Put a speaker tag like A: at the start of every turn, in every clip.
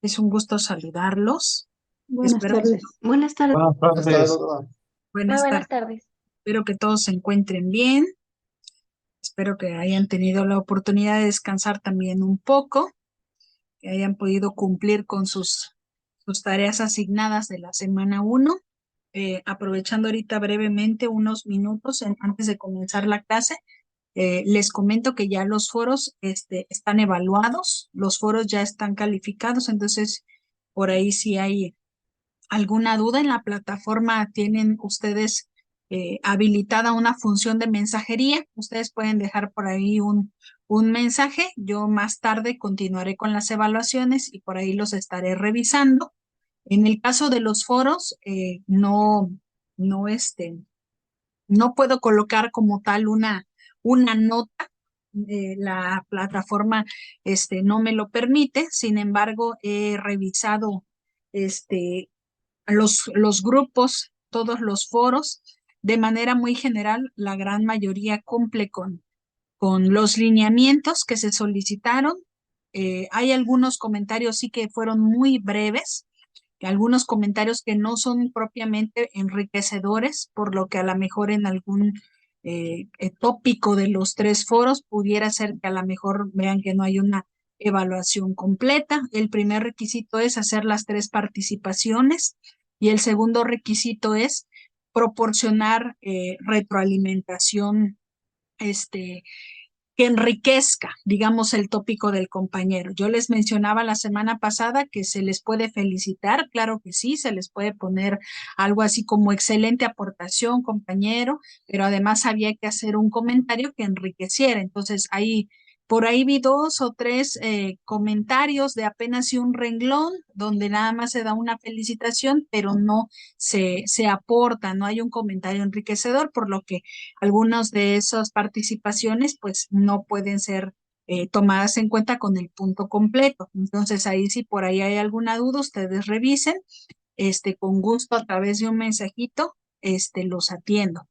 A: Es un gusto saludarlos.
B: Buenas
A: Espero,
B: tardes. Buenas tardes.
C: Buenas tardes.
B: Muy
A: buenas
B: buenas
A: tardes.
B: tardes.
A: Espero que todos se encuentren bien. Espero que hayan tenido la oportunidad de descansar también un poco, que hayan podido cumplir con sus tareas asignadas de la semana 1. Aprovechando ahorita brevemente unos minutos antes de comenzar la clase, les comento que ya los foros están evaluados, los foros ya están calificados, entonces por ahí si hay alguna duda en la plataforma, tienen ustedes habilitada una función de mensajería. Ustedes pueden dejar por ahí un mensaje. Yo más tarde continuaré con las evaluaciones y por ahí los estaré revisando. En el caso de los foros, no, no puedo colocar como tal una nota. La plataforma no me lo permite. Sin embargo, he revisado este, los grupos, todos los foros, de manera muy general, la gran mayoría cumple con los lineamientos que se solicitaron. Hay algunos comentarios sí que fueron muy breves, algunos comentarios que no son propiamente enriquecedores, por lo que a lo mejor en algún tópico de los 3 foros pudiera ser que a lo mejor vean que no hay una evaluación completa. El primer requisito es hacer las 3 participaciones y el segundo requisito es proporcionar retroalimentación este, que enriquezca, digamos, el tópico del compañero. Yo les mencionaba la semana pasada que se les puede felicitar, claro que sí, se les puede poner algo así como excelente aportación, compañero, pero además había que hacer un comentario que enriqueciera. Entonces, ahí por ahí vi 2 o 3 comentarios de apenas y un renglón, donde nada más se da una felicitación, pero no se aporta, no hay un comentario enriquecedor, por lo que algunas de esas participaciones pues no pueden ser tomadas en cuenta con el punto completo. Entonces ahí si por ahí hay alguna duda, ustedes revisen, con gusto a través de un mensajito, los atiendo.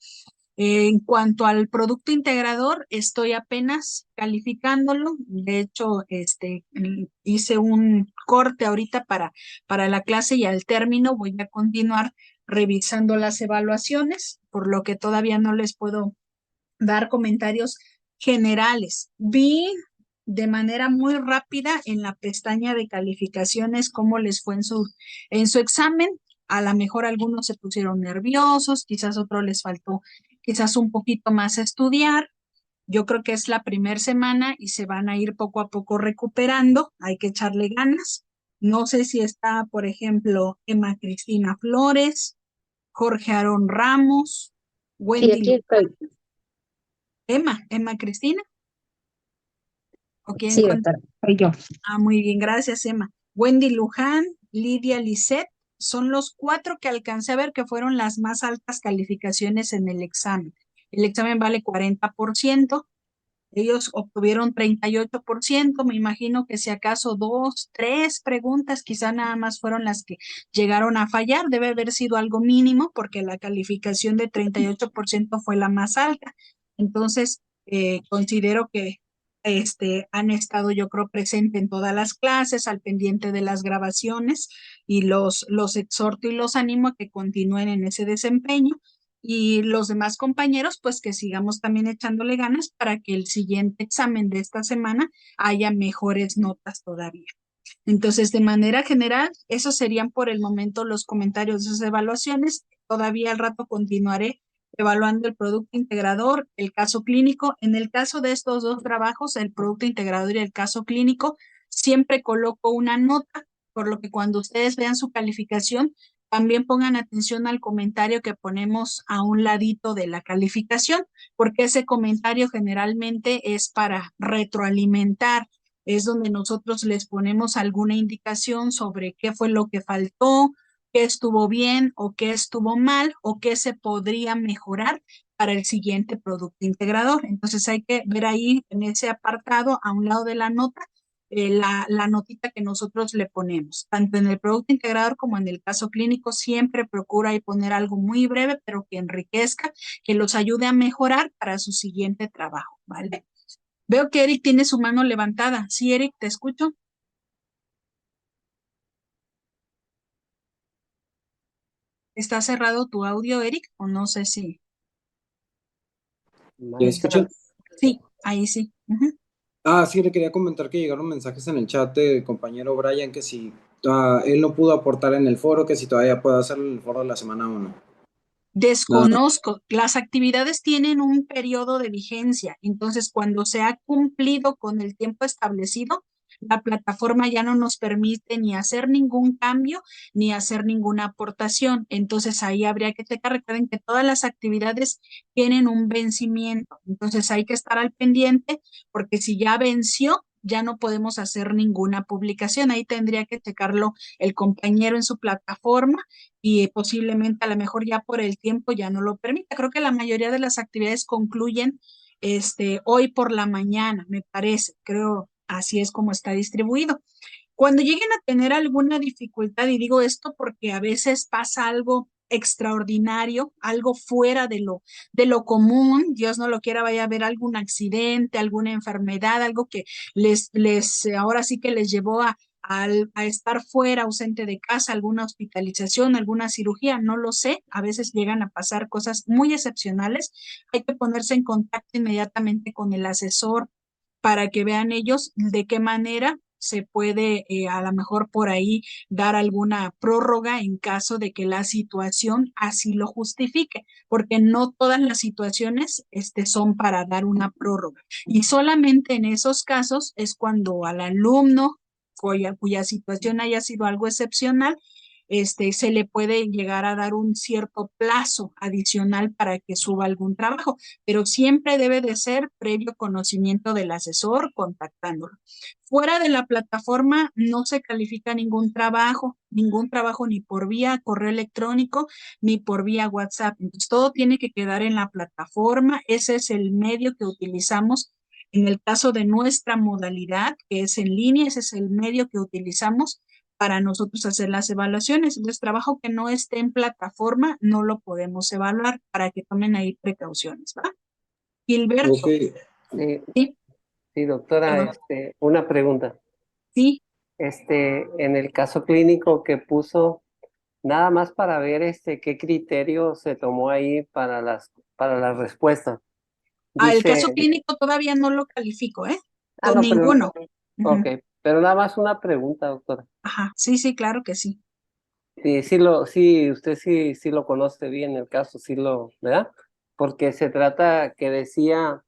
A: En cuanto al producto integrador, estoy apenas calificándolo. De hecho, hice un corte ahorita para la clase y al término voy a continuar revisando las evaluaciones, por lo que todavía no les puedo dar comentarios generales. Vi de manera muy rápida en la pestaña de calificaciones cómo les fue en su examen. A lo mejor algunos se pusieron nerviosos, quizás otros les faltó quizás un poquito más estudiar. Yo creo que es la primera semana y se van a ir poco a poco recuperando. Hay que echarle ganas. No sé si está, por ejemplo, Emma Cristina Flores, Jorge Aarón Ramos,
B: Sí,
A: Wendy
B: aquí estoy.
A: Emma Cristina, ¿o quieren
B: Sí,
A: con?
B: doctora, soy yo.
A: Ah, muy bien, gracias, Emma. Wendy Luján, Lidia Lisset, son los 4 que alcancé a ver que fueron las más altas calificaciones en el examen. El examen vale 40%, ellos obtuvieron 38%, me imagino que si acaso 2, 3 preguntas, quizá nada más fueron las que llegaron a fallar, debe haber sido algo mínimo porque la calificación de 38% fue la más alta. Entonces, considero que han estado, yo creo, presente en todas las clases, al pendiente de las grabaciones y los exhorto y los animo a que continúen en ese desempeño y los demás compañeros, pues que sigamos también echándole ganas para que el siguiente examen de esta semana haya mejores notas todavía. Entonces, de manera general, esos serían por el momento los comentarios de esas evaluaciones. Todavía al rato continuaré evaluando el producto integrador, el caso clínico. En el caso de estos 2 trabajos, el producto integrador y el caso clínico, siempre coloco una nota, por lo que cuando ustedes vean su calificación, también pongan atención al comentario que ponemos a un ladito de la calificación, porque ese comentario generalmente es para retroalimentar, es donde nosotros les ponemos alguna indicación sobre qué fue lo que faltó, qué estuvo bien o qué estuvo mal o qué se podría mejorar para el siguiente producto integrador. Entonces hay que ver ahí en ese apartado, a un lado de la nota, la notita que nosotros le ponemos. Tanto en el producto integrador como en el caso clínico, siempre procura ahí poner algo muy breve, pero que enriquezca, que los ayude a mejorar para su siguiente trabajo, ¿vale? Veo que Eric tiene su mano levantada. Sí, Eric, te escucho. ¿Está cerrado tu audio, Eric? O no sé si.
C: ¿Ya escuchan?
A: Sí, ahí sí. Ujú.
C: Sí, le quería comentar que llegaron mensajes en el chat del compañero Brian que si él no pudo aportar en el foro, que si todavía puede hacerlo en el foro de la semana 1. Nada.
A: Desconozco, las actividades tienen un periodo de vigencia, entonces cuando se ha cumplido con el tiempo establecido, la plataforma ya no nos permite ni hacer ningún cambio ni hacer ninguna aportación. Entonces ahí habría que checar, recuerden que todas las actividades tienen un vencimiento, entonces hay que estar al pendiente porque si ya venció, ya no podemos hacer ninguna publicación. Ahí tendría que checarlo el compañero en su plataforma y posiblemente a lo mejor ya por el tiempo ya no lo permita. Creo que la mayoría de las actividades concluyen hoy por la mañana, me parece. Creo así es como está distribuido. Cuando lleguen a tener alguna dificultad, y digo esto porque a veces pasa algo extraordinario, algo fuera de lo común, Dios no lo quiera, vaya a haber algún accidente, alguna enfermedad, algo que ahora sí que les llevó a estar fuera, ausente de casa, alguna hospitalización, alguna cirugía, no lo sé, a veces llegan a pasar cosas muy excepcionales, hay que ponerse en contacto inmediatamente con el asesor para que vean ellos de qué manera se puede a lo mejor por ahí dar alguna prórroga en caso de que la situación así lo justifique, porque no todas las situaciones son para dar una prórroga. Y solamente en esos casos es cuando al alumno cuya situación haya sido algo excepcional, se le puede llegar a dar un cierto plazo adicional para que suba algún trabajo, pero siempre debe de ser previo conocimiento del asesor contactándolo. Fuera de la plataforma no se califica ningún trabajo ni por vía correo electrónico ni por vía WhatsApp. Entonces, todo tiene que quedar en la plataforma. Ese es el medio que utilizamos. En el caso de nuestra modalidad, que es en línea, ese es el medio que utilizamos para nosotros hacer las evaluaciones. Entonces, trabajo que no esté en plataforma no lo podemos evaluar para que tomen ahí precauciones, ¿va?
C: Ok.
A: Gilberto,
D: Sí,
A: sí,
D: sí, doctora,
A: perdón,
D: una pregunta.
A: sí.
D: En el caso clínico que puso, nada más para ver qué criterio se tomó ahí para las respuestas.
A: El caso
D: Dice,
A: clínico todavía no lo califico, ¿eh? Con
D: no, pero,
A: ninguno.
D: ok,
A: Ujú.
D: pero nada más una pregunta, doctora.
A: Ajá, sí, sí, claro que sí.
D: Sí, usted sí lo conoce bien el caso, ¿verdad? Porque se trata que decía,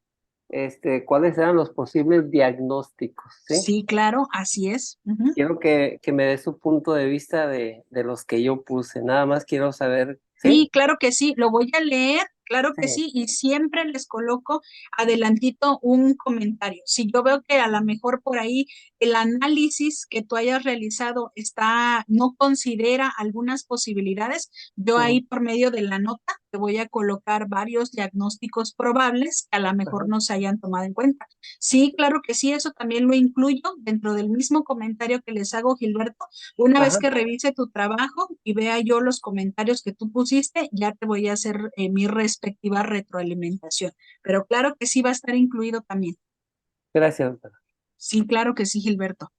D: cuáles eran los posibles diagnósticos, ¿sí?
A: Sí, claro, así es. Ujú.
D: Quiero que me dé su punto de vista de los que yo puse. Nada más quiero saber, ¿sí?
A: Sí, claro que sí, lo voy a leer, claro que
D: Sí.
A: sí, y siempre les coloco adelantito un comentario. Si yo veo que a lo mejor por ahí el análisis que tú hayas realizado no considera algunas posibilidades, yo ahí
D: Ujú,
A: por medio de la nota te voy a colocar varios diagnósticos probables que a lo mejor
D: ajá,
A: no se hayan tomado en cuenta. Sí, claro que sí, eso también lo incluyo dentro del mismo comentario que les hago, Gilberto. Una vez
D: ajá.
A: que revise tu trabajo y vea yo los comentarios que tú pusiste, ya te voy a hacer mi respectiva retroalimentación. Pero claro que sí va a estar incluido también.
D: Gracias, doctora.
A: Sí, claro que sí, Gilberto.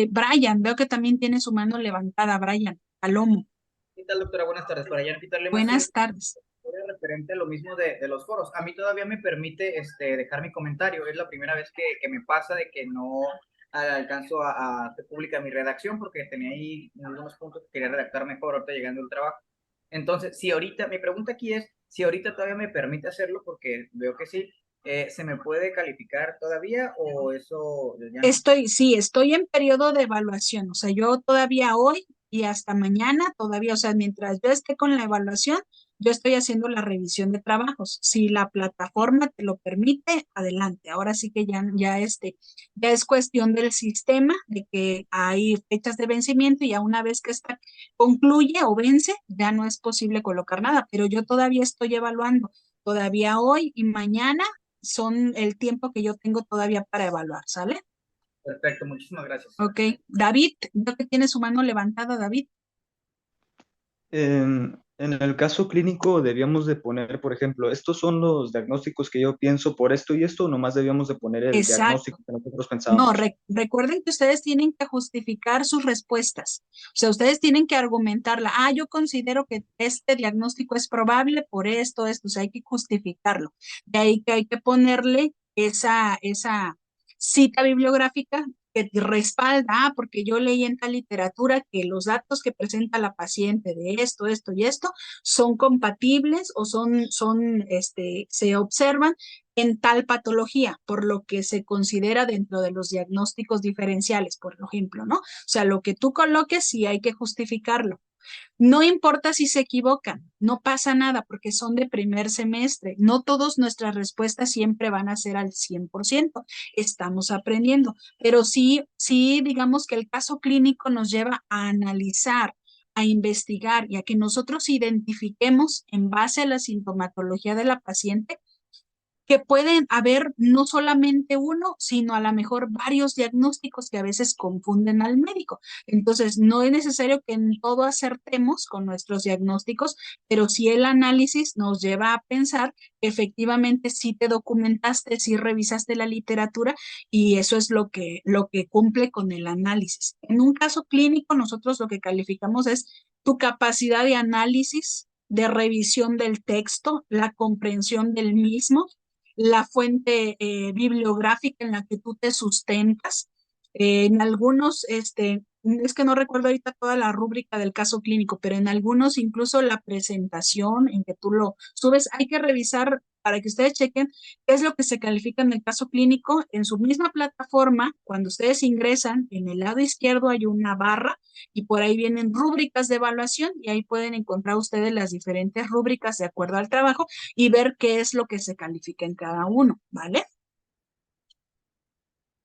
A: Brian, veo que también tiene su mano levantada, Brian Palomo.
E: ¿Qué tal, doctora? Buenas tardes. Para ya quitarle más
A: Buenas tardes.
E: referente a lo mismo de los foros. A mí todavía me permite dejar mi comentario. Es la primera vez que me pasa de que no alcanzo a hacer pública mi redacción porque tenía ahí algunos puntos que quería redactar mejor ahorita llegando al trabajo. Entonces, si ahorita, mi pregunta aquí es, si ahorita todavía me permite hacerlo, porque veo que sí, ¿se me puede calificar todavía o eso ya no?
A: Estoy en periodo de evaluación, o sea, yo todavía hoy y hasta mañana, todavía, o sea, mientras yo esté con la evaluación, yo estoy haciendo la revisión de trabajos. Si la plataforma te lo permite, adelante. Ahora sí que ya es cuestión del sistema, de que hay fechas de vencimiento y ya una vez que esta concluye o vence, ya no es posible colocar nada, pero yo todavía estoy evaluando. Todavía hoy y mañana son el tiempo que yo tengo todavía para evaluar, ¿sale?
E: Perfecto, muchísimas gracias.
A: Ok. David, veo que tiene su mano levantada, David.
F: En el caso clínico debíamos de poner, por ejemplo, estos son los diagnósticos que yo pienso por esto y esto, o nomás debíamos de poner el
A: Exacto.
F: diagnóstico que nosotros
A: No,
F: pensábamos.
A: recuerden que ustedes tienen que justificar sus respuestas. O sea, ustedes tienen que argumentarla. Ah, yo considero que este diagnóstico es probable por esto, esto. O sea, hay que justificarlo. De ahí que hay que ponerle esa cita bibliográfica que respalda, porque yo leí en tal literatura que los datos que presenta la paciente de esto, esto y esto son compatibles o se observan en tal patología, por lo que se considera dentro de los diagnósticos diferenciales, por ejemplo, ¿no? O sea, lo que tú coloques sí hay que justificarlo. No importa si se equivocan, no pasa nada porque son de primer semestre. No todas nuestras respuestas siempre van a ser al 100%. Estamos aprendiendo, pero sí, digamos que el caso clínico nos lleva a analizar, a investigar y a que nosotros identifiquemos en base a la sintomatología de la paciente que pueden haber no solamente uno, sino a lo mejor varios diagnósticos que a veces confunden al médico. Entonces, no es necesario que en todo acertemos con nuestros diagnósticos, pero sí el análisis nos lleva a pensar que efectivamente sí te documentaste, sí revisaste la literatura y eso es lo que cumple con el análisis. En un caso clínico, nosotros lo que calificamos es tu capacidad de análisis, de revisión del texto, la comprensión del mismo, la fuente bibliográfica en la que tú te sustentas. En algunos, es que no recuerdo ahorita toda la rúbrica del caso clínico, pero en algunos incluso la presentación en que tú lo subes, hay que revisar para que ustedes chequen qué es lo que se califica en el caso clínico. En su misma plataforma, cuando ustedes ingresan, en el lado izquierdo hay una barra y por ahí vienen rúbricas de evaluación y ahí pueden encontrar ustedes las diferentes rúbricas de acuerdo al trabajo y ver qué es lo que se califica en cada uno, ¿vale?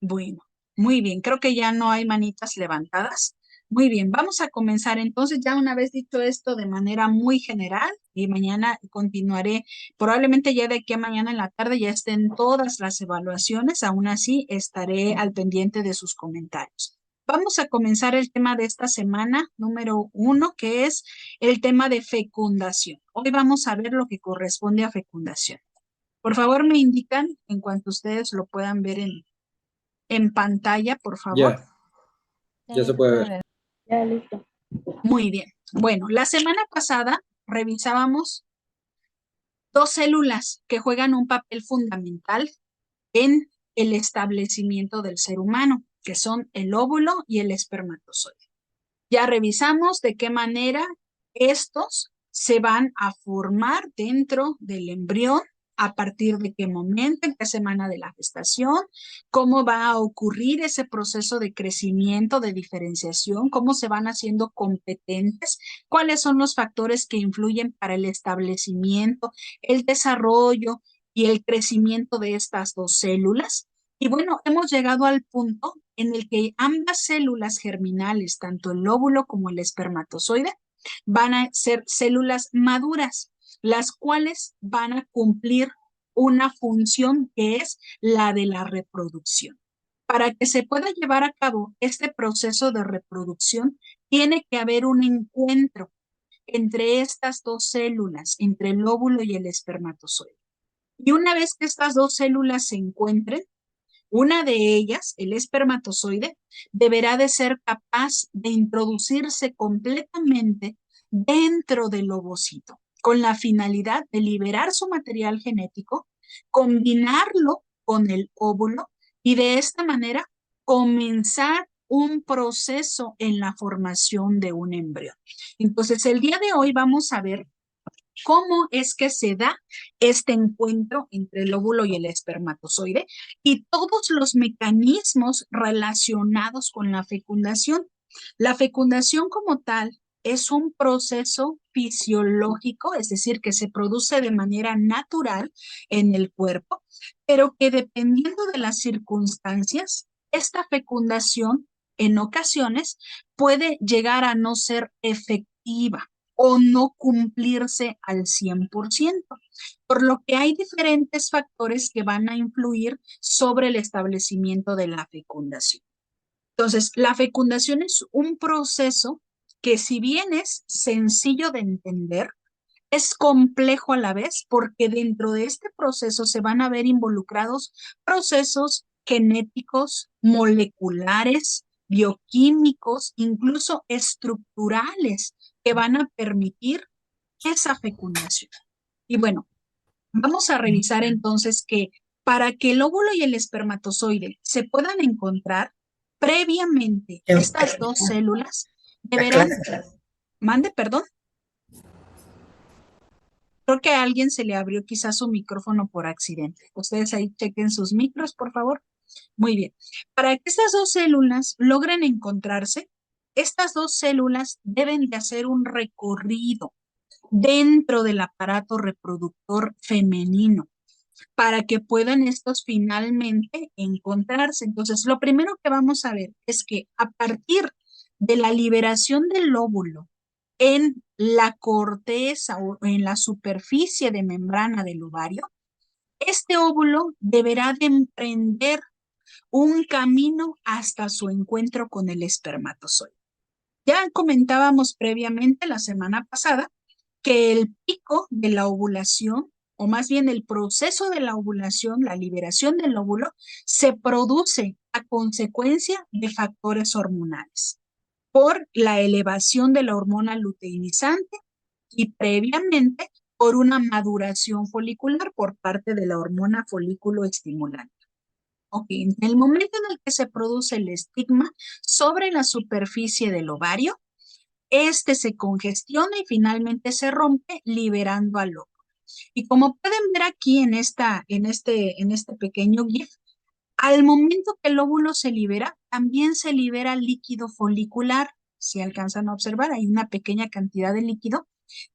A: Bueno, muy bien, creo que ya no hay manitas levantadas. Muy bien, vamos a comenzar entonces, ya una vez dicho esto de manera muy general y mañana continuaré, probablemente ya de aquí a mañana en la tarde ya estén todas las evaluaciones, aún así estaré al pendiente de sus comentarios. Vamos a comenzar el tema de esta semana, número 1, que es el tema de fecundación. Hoy vamos a ver lo que corresponde a fecundación. Por favor, me indican en cuanto ustedes lo puedan ver en pantalla, por favor.
C: Ya se puede ver.
B: Ya, listo.
A: Muy bien. Bueno, la semana pasada revisábamos dos células que juegan un papel fundamental en el establecimiento del ser humano, que son el óvulo y el espermatozoide. Ya revisamos de qué manera estos se van a formar dentro del embrión, a partir de qué momento, en qué semana de la gestación, cómo va a ocurrir ese proceso de crecimiento, de diferenciación, cómo se van haciendo competentes, cuáles son los factores que influyen para el establecimiento, el desarrollo y el crecimiento de estas dos células. Y bueno, hemos llegado al punto en el que ambas células germinales, tanto el óvulo como el espermatozoide, van a ser células maduras, las cuales van a cumplir una función que es la de la reproducción. Para que se pueda llevar a cabo este proceso de reproducción, tiene que haber un encuentro entre estas dos células, entre el óvulo y el espermatozoide. Y una vez que estas dos células se encuentren, una de ellas, el espermatozoide, deberá de ser capaz de introducirse completamente dentro del ovocito, con la finalidad de liberar su material genético, combinarlo con el óvulo y de esta manera comenzar un proceso en la formación de un embrión. Entonces, el día de hoy vamos a ver cómo es que se da este encuentro entre el óvulo y el espermatozoide y todos los mecanismos relacionados con la fecundación. La fecundación como tal es un proceso fisiológico, es decir, que se produce de manera natural en el cuerpo, pero que dependiendo de las circunstancias, esta fecundación en ocasiones puede llegar a no ser efectiva o no cumplirse al 100%, por lo que hay diferentes factores que van a influir sobre el establecimiento de la fecundación. Entonces, la fecundación es un proceso que si bien es sencillo de entender, Es complejo a la vez porque dentro de este proceso se van a ver involucrados procesos genéticos, moleculares, bioquímicos, incluso estructurales que van a permitir esa fecundación. Y bueno, vamos a revisar entonces que para que el óvulo y el espermatozoide se puedan encontrar, previamente estas dos células deberán, mande, perdón. Creo que a alguien se le abrió quizás su micrófono por accidente. Ustedes ahí chequen sus micros, por favor. Muy bien. Para que estas dos células logren encontrarse, estas dos células deben de hacer un recorrido dentro del aparato reproductor femenino para que puedan estos finalmente encontrarse. Entonces, lo primero que vamos a ver es que a partir de la liberación del óvulo en la corteza o en la superficie de membrana del ovario, este óvulo deberá de emprender un camino hasta su encuentro con el espermatozoide. Ya comentábamos previamente la semana pasada que el pico de la ovulación, o más bien el proceso de la ovulación, la liberación del óvulo, se produce a consecuencia de factores hormonales por la elevación de la hormona luteinizante y previamente por una maduración folicular por parte de la hormona folículo estimulante. Ok, en el momento en el que se produce el estigma sobre la superficie del ovario, este se congestiona y finalmente se rompe liberando al óvulo. Y como pueden ver aquí en este pequeño GIF, al momento que el óvulo se libera, también se libera líquido folicular. Si alcanzan a observar, hay una pequeña cantidad de líquido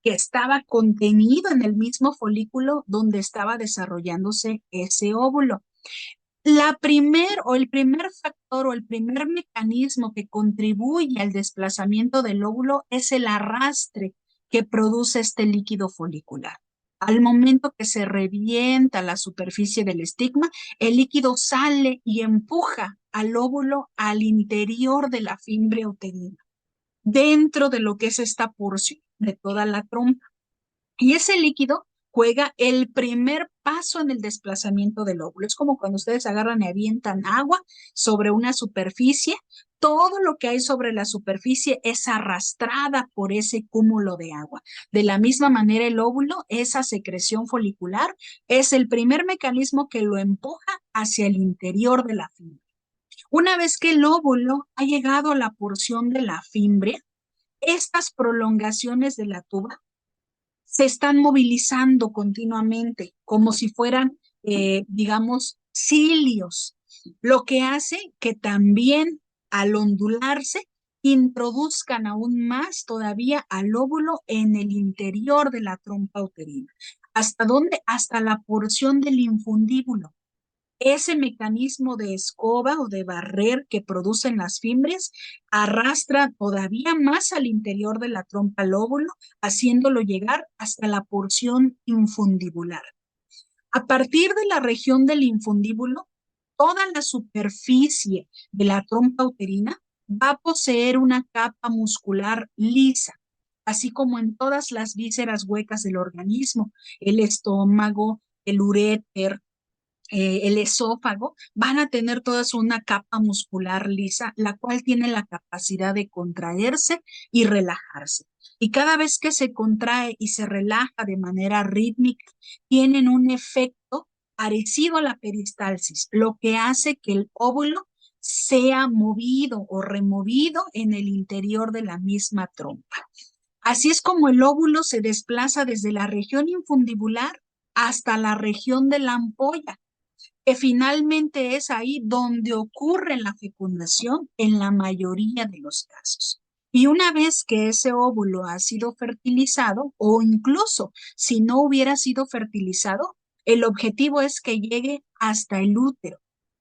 A: que estaba contenido en el mismo folículo donde estaba desarrollándose ese óvulo. El primer factor o el primer mecanismo que contribuye al desplazamiento del óvulo es el arrastre que produce este líquido folicular. Al momento que se revienta la superficie del estigma, el líquido sale y empuja al óvulo al interior de la fimbria uterina, dentro de lo que es esta porción de toda la trompa. Y ese líquido juega el primer paso en el desplazamiento del óvulo. Es como cuando ustedes agarran y avientan agua sobre una superficie. Todo lo que hay sobre la superficie es arrastrada por ese cúmulo de agua. De la misma manera, el óvulo, esa secreción folicular, es el primer mecanismo que lo empuja hacia el interior de la fimbria. Una vez que el óvulo ha llegado a la porción de la fimbria, estas prolongaciones de la tuba se están movilizando continuamente, como si fueran, digamos, cilios, lo que hace que también al ondularse introduzcan aún más todavía al óvulo en el interior de la trompa uterina. ¿Hasta dónde? Hasta la porción del infundíbulo. Ese mecanismo de escoba o de barrer que producen las fimbres arrastra todavía más al interior de la trompa al óvulo, haciéndolo llegar hasta la porción infundibular. A partir de la región del infundíbulo, toda la superficie de la trompa uterina va a poseer una capa muscular lisa, así como en todas las vísceras huecas del organismo, el estómago, el uréter, el esófago, van a tener todas una capa muscular lisa, la cual tiene la capacidad de contraerse y relajarse. Y cada vez que se contrae y se relaja de manera rítmica, tienen un efecto parecido a la peristalsis, lo que hace que el óvulo sea movido o removido en el interior de la misma trompa. Así es como el óvulo se desplaza desde la región infundibular hasta la región de la ampolla, que finalmente es ahí donde ocurre la fecundación en la mayoría de los casos. Y una vez que ese óvulo ha sido fertilizado, o incluso si no hubiera sido fertilizado, el objetivo es que llegue hasta el útero.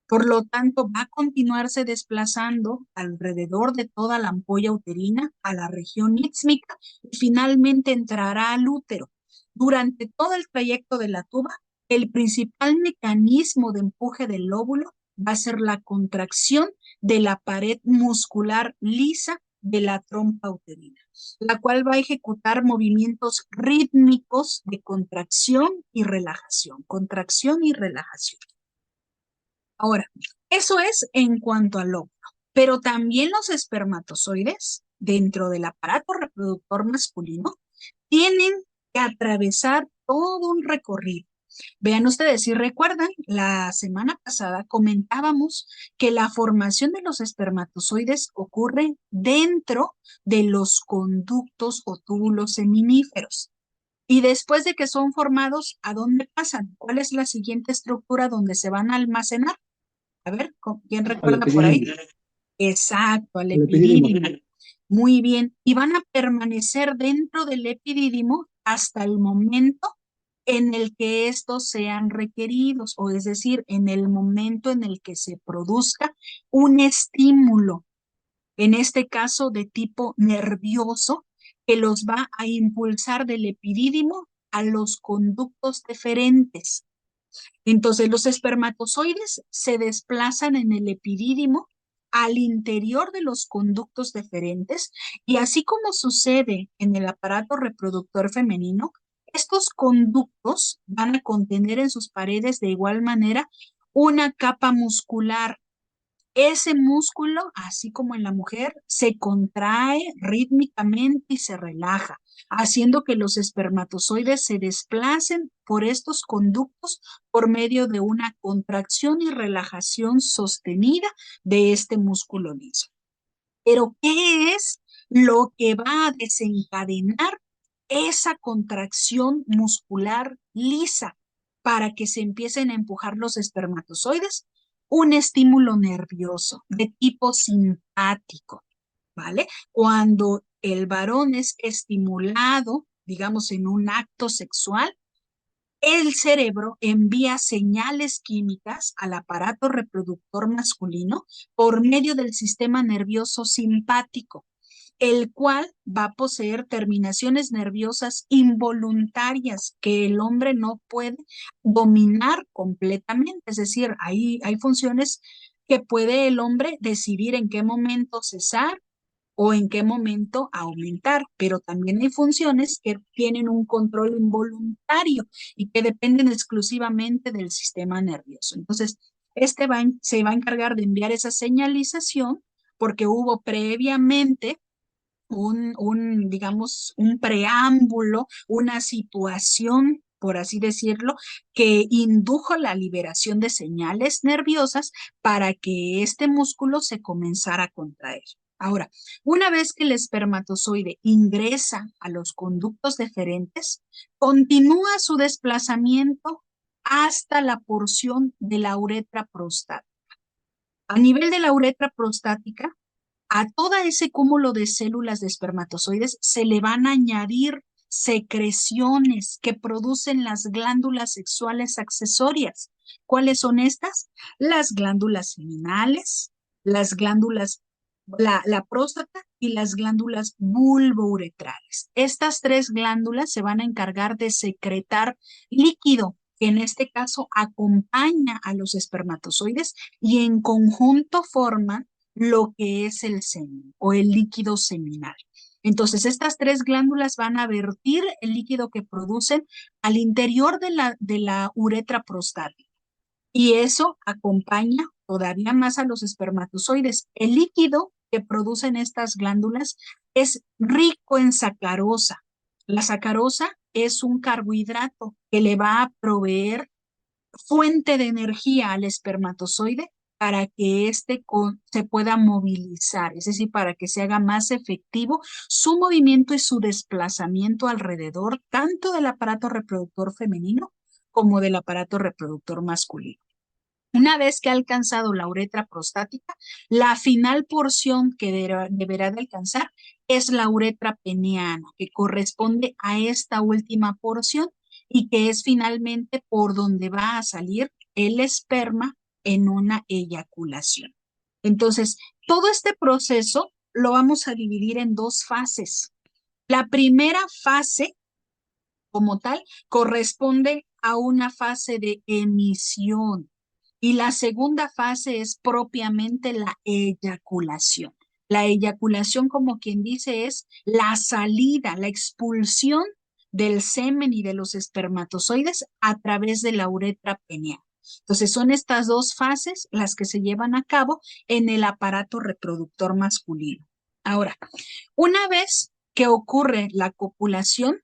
A: Por lo tanto, va a continuarse desplazando alrededor de toda la ampolla uterina a la región ísmica y finalmente entrará al útero. Durante todo el trayecto de la tuba, el principal mecanismo de empuje del óvulo va a ser la contracción de la pared muscular lisa de la trompa uterina, la cual va a ejecutar movimientos rítmicos de contracción y relajación, contracción y relajación. Ahora, eso es en cuanto al óvulo, pero también los espermatozoides dentro del aparato reproductor masculino tienen que atravesar todo un recorrido. Vean ustedes, si recuerdan, la semana pasada comentábamos que la formación de los espermatozoides ocurre dentro de los conductos o túbulos seminíferos. Y después de que son formados, ¿a dónde pasan? ¿Cuál es la siguiente estructura donde se van a almacenar? A ver, ¿quién recuerda por ahí? Exacto, al epidídimo. Muy bien. Y van a permanecer dentro del epidídimo hasta el momento en el que estos sean requeridos, o es decir, en el momento en el que se produzca un estímulo, en este caso de tipo nervioso, que los va a impulsar del epidídimo a los conductos deferentes. Entonces, los espermatozoides se desplazan en el epidídimo al interior de los conductos deferentes y así como sucede en el aparato reproductor femenino, estos conductos van a contener en sus paredes de igual manera una capa muscular. Ese músculo, así como en la mujer, se contrae rítmicamente y se relaja, haciendo que los espermatozoides se desplacen por estos conductos por medio de una contracción y relajación sostenida de este músculo liso. Pero, ¿qué es lo que va a desencadenar esa contracción muscular lisa para que se empiecen a empujar los espermatozoides? Un estímulo nervioso de tipo simpático, ¿vale? Cuando el varón es estimulado, digamos, en un acto sexual, el cerebro envía señales químicas al aparato reproductor masculino por medio del sistema nervioso simpático, el cual va a poseer terminaciones nerviosas involuntarias que el hombre no puede dominar completamente. Es decir, hay funciones que puede el hombre decidir en qué momento cesar o en qué momento aumentar, pero también hay funciones que tienen un control involuntario y que dependen exclusivamente del sistema nervioso. Entonces, se va a encargar de enviar esa señalización porque hubo previamente digamos, un preámbulo, una situación, por así decirlo, que indujo la liberación de señales nerviosas para que este músculo se comenzara a contraer. Ahora, una vez que el espermatozoide ingresa a los conductos deferentes, continúa su desplazamiento hasta la porción de la uretra prostática. A nivel de la uretra prostática, a todo ese cúmulo de células de espermatozoides se le van a añadir secreciones que producen las glándulas sexuales accesorias. ¿Cuáles son estas? Las glándulas seminales, las glándulas, la próstata y las glándulas vulvouretrales. Estas tres glándulas se van a encargar de secretar líquido, que en este caso acompaña a los espermatozoides y en conjunto forman lo que es el semen o el líquido seminal. Entonces, estas tres glándulas van a vertir el líquido que producen al interior de la uretra prostática. Y eso acompaña todavía más a los espermatozoides. El líquido que producen estas glándulas es rico en sacarosa. La sacarosa es un carbohidrato que le va a proveer fuente de energía al espermatozoide para que éste se pueda movilizar, es decir, para que se haga más efectivo su movimiento y su desplazamiento alrededor tanto del aparato reproductor femenino como del aparato reproductor masculino. Una vez que ha alcanzado la uretra prostática, la final porción que deberá de alcanzar es la uretra peniana, que corresponde a esta última porción y que es finalmente por donde va a salir el esperma en una eyaculación. Entonces, todo este proceso lo vamos a dividir en dos fases. La primera fase, como tal, corresponde a una fase de emisión y la segunda fase es propiamente la eyaculación. La eyaculación, como quien dice, es la salida, la expulsión del semen y de los espermatozoides a través de la uretra peniana. Entonces, son estas dos fases las que se llevan a cabo en el aparato reproductor masculino. Ahora, una vez que ocurre la copulación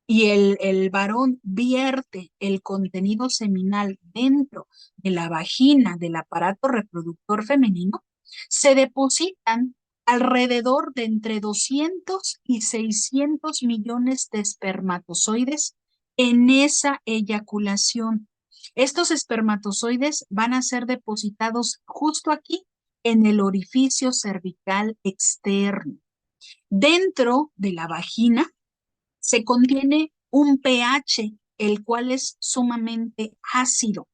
A: y el varón vierte el contenido seminal dentro de la vagina del aparato reproductor femenino, se depositan alrededor de entre 200 y 600 millones de espermatozoides en esa eyaculación. Estos espermatozoides van a ser depositados justo aquí en el orificio cervical externo. Dentro de la vagina se contiene un pH, el cual es sumamente ácido.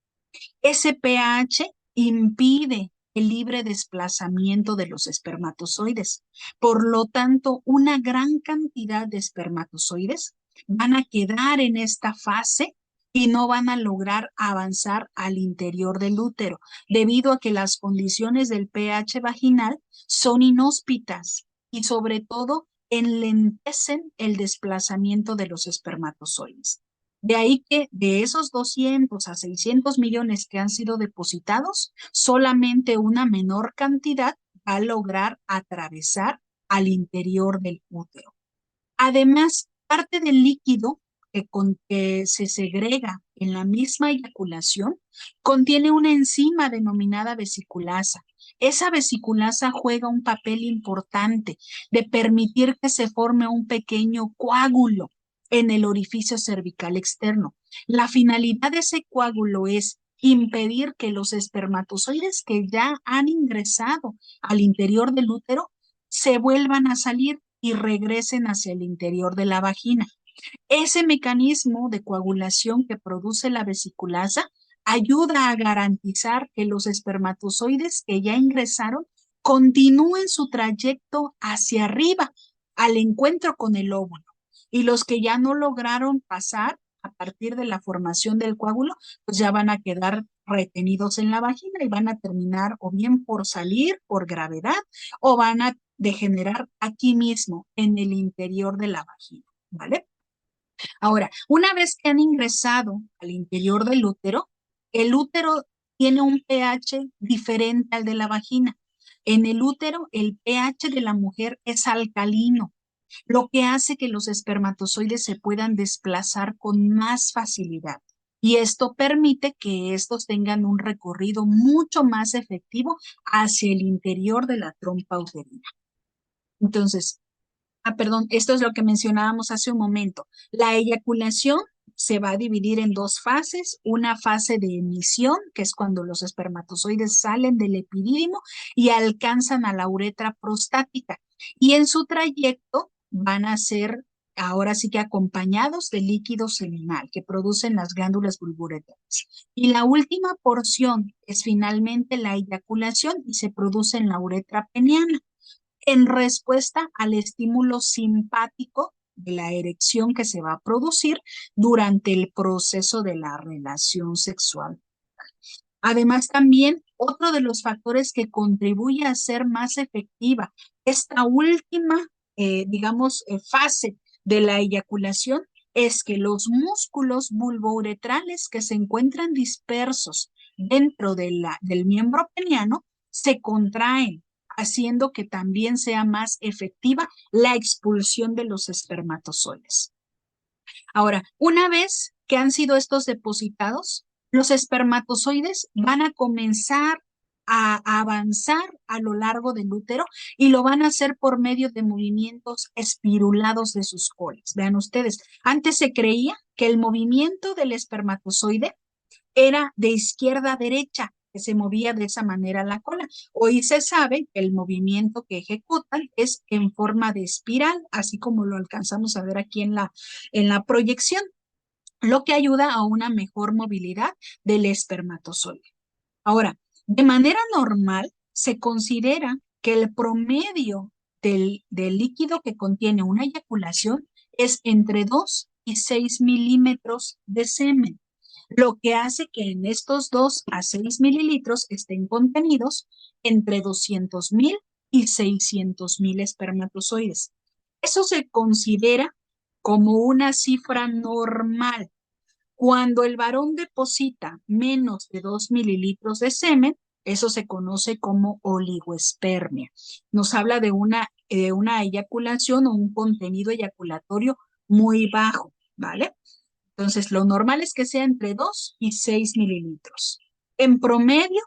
A: Ese pH impide el libre desplazamiento de los espermatozoides. Por lo tanto, una gran cantidad de espermatozoides van a quedar en esta fase y no van a lograr avanzar al interior del útero, debido a que las condiciones del pH vaginal son inhóspitas y sobre todo enlentecen el desplazamiento de los espermatozoides. De ahí que de esos 200 a 600 millones que han sido depositados, solamente una menor cantidad va a lograr atravesar al interior del útero. Además, parte del líquido que se segrega en la misma eyaculación contiene una enzima denominada vesiculasa. Esa vesiculasa juega un papel importante de permitir que se forme un pequeño coágulo en el orificio cervical externo. La finalidad de ese coágulo es impedir que los espermatozoides que ya han ingresado al interior del útero se vuelvan a salir y regresen hacia el interior de la vagina. Ese mecanismo de coagulación que produce la vesiculasa ayuda a garantizar que los espermatozoides que ya ingresaron continúen su trayecto hacia arriba, al encuentro con el óvulo. Y los que ya no lograron pasar a partir de la formación del coágulo, pues ya van a quedar retenidos en la vagina y van a terminar o bien por salir por gravedad o van a degenerar aquí mismo en el interior de la vagina, ¿vale? Ahora, una vez que han ingresado al interior del útero, el útero tiene un pH diferente al de la vagina. En el útero, el pH de la mujer es alcalino, lo que hace que los espermatozoides se puedan desplazar con más facilidad. Y esto permite que estos tengan un recorrido mucho más efectivo hacia el interior de la trompa uterina. Entonces, perdón, esto es lo que mencionábamos hace un momento. La eyaculación se va a dividir en dos fases, una fase de emisión, que es cuando los espermatozoides salen del epidídimo y alcanzan a la uretra prostática. Y en su trayecto van a ser ahora sí que acompañados de líquido seminal que producen las glándulas bulbouretrales. Y la última porción es finalmente la eyaculación y se produce en la uretra peniana en respuesta al estímulo simpático de la erección que se va a producir durante el proceso de la relación sexual. Además, también otro de los factores que contribuye a ser más efectiva esta última, fase de la eyaculación es que los músculos bulbouretrales que se encuentran dispersos dentro del miembro peniano se contraen, haciendo que también sea más efectiva la expulsión de los espermatozoides. Ahora, una vez que han sido estos depositados, los espermatozoides van a comenzar a avanzar a lo largo del útero y lo van a hacer por medio de movimientos espirulados de sus colas. Vean ustedes, antes se creía que el movimiento del espermatozoide era de izquierda a derecha, que se movía de esa manera la cola. Hoy se sabe que el movimiento que ejecutan es en forma de espiral, así como lo alcanzamos a ver aquí en la proyección, lo que ayuda a una mejor movilidad del espermatozoide. Ahora, de manera normal, se considera que el promedio del líquido que contiene una eyaculación es entre 2 y 6 milímetros de semen, lo que hace que en estos 2 a 6 mililitros estén contenidos entre 200,000 y 600,000 espermatozoides. Eso se considera como una cifra normal. Cuando el varón deposita menos de 2 mililitros de semen, eso se conoce como oligoespermia. Nos habla de una eyaculación o un contenido eyaculatorio muy bajo, ¿vale? Entonces, lo normal es que sea entre 2 y 6 mililitros. En promedio,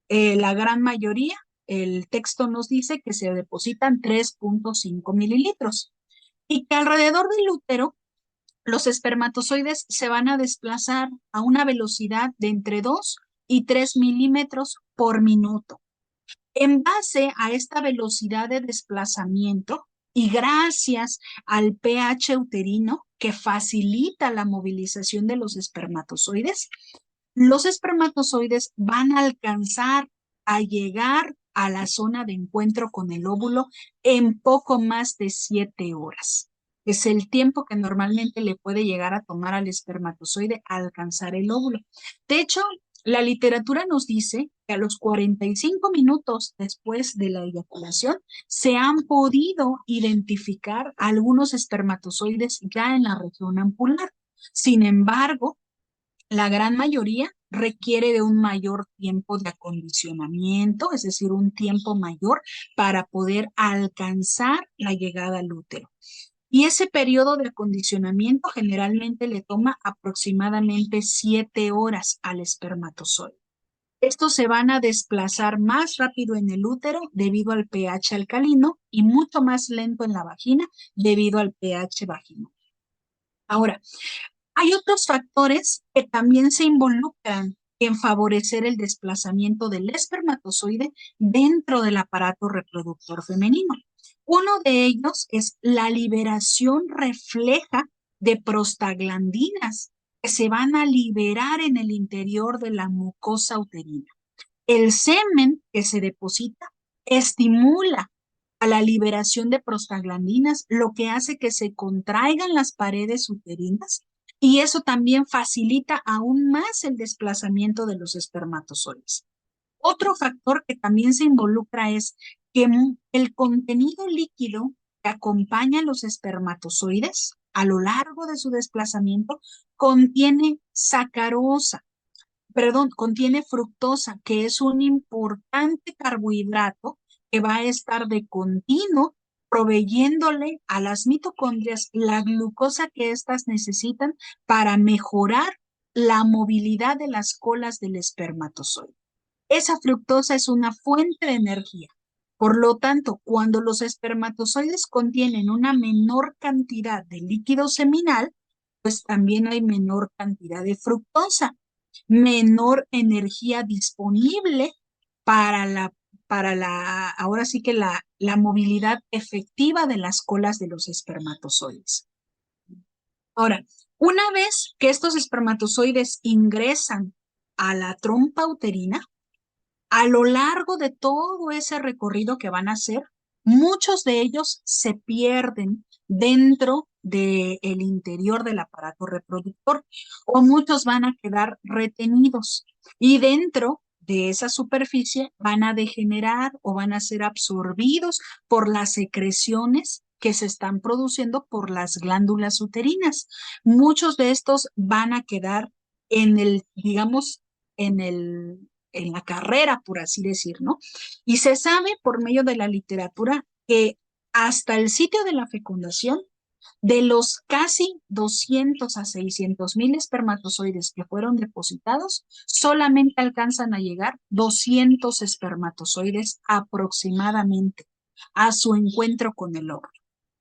A: la gran mayoría, el texto nos dice que se depositan 3.5 mililitros y que alrededor del útero los espermatozoides se van a desplazar a una velocidad de entre 2 y 3 milímetros por minuto. En base a esta velocidad de desplazamiento y gracias al pH uterino que facilita la movilización de los espermatozoides van a alcanzar a llegar a la zona de encuentro con el óvulo en poco más de 7 horas. Es el tiempo que normalmente le puede llegar a tomar al espermatozoide a alcanzar el óvulo. De hecho, la literatura nos dice que a los 45 minutos después de la eyaculación se han podido identificar algunos espermatozoides ya en la región ampular. Sin embargo, la gran mayoría requiere de un mayor tiempo de acondicionamiento, es decir, un tiempo mayor para poder alcanzar la llegada al útero. Y ese periodo de acondicionamiento generalmente le toma aproximadamente 7 horas al espermatozoide. Estos se van a desplazar más rápido en el útero debido al pH alcalino y mucho más lento en la vagina debido al pH vaginal. Ahora, hay otros factores que también se involucran en favorecer el desplazamiento del espermatozoide dentro del aparato reproductor femenino. Uno de ellos es la liberación refleja de prostaglandinas que se van a liberar en el interior de la mucosa uterina. El semen que se deposita estimula a la liberación de prostaglandinas, lo que hace que se contraigan las paredes uterinas y eso también facilita aún más el desplazamiento de los espermatozoides. Otro factor que también se involucra es que el contenido líquido que acompaña a los espermatozoides a lo largo de su desplazamiento contiene contiene fructosa, que es un importante carbohidrato que va a estar de continuo proveyéndole a las mitocondrias la glucosa que éstas necesitan para mejorar la movilidad de las colas del espermatozoide. Esa fructosa es una fuente de energía. Por lo tanto, cuando los espermatozoides contienen una menor cantidad de líquido seminal, pues también hay menor cantidad de fructosa, menor energía disponible para ahora sí que la movilidad efectiva de las colas de los espermatozoides. Ahora, una vez que estos espermatozoides ingresan a la trompa uterina, a lo largo de todo ese recorrido que van a hacer, muchos de ellos se pierden dentro del interior del aparato reproductor o muchos van a quedar retenidos y dentro de esa superficie van a degenerar o van a ser absorbidos por las secreciones que se están produciendo por las glándulas uterinas. Muchos de estos van a quedar digamos, en la carrera, por así decir, ¿no? Y se sabe por medio de la literatura que hasta el sitio de la fecundación, de los casi 200 a 600,000 espermatozoides que fueron depositados, solamente alcanzan a llegar 200 espermatozoides aproximadamente a su encuentro con el óvulo.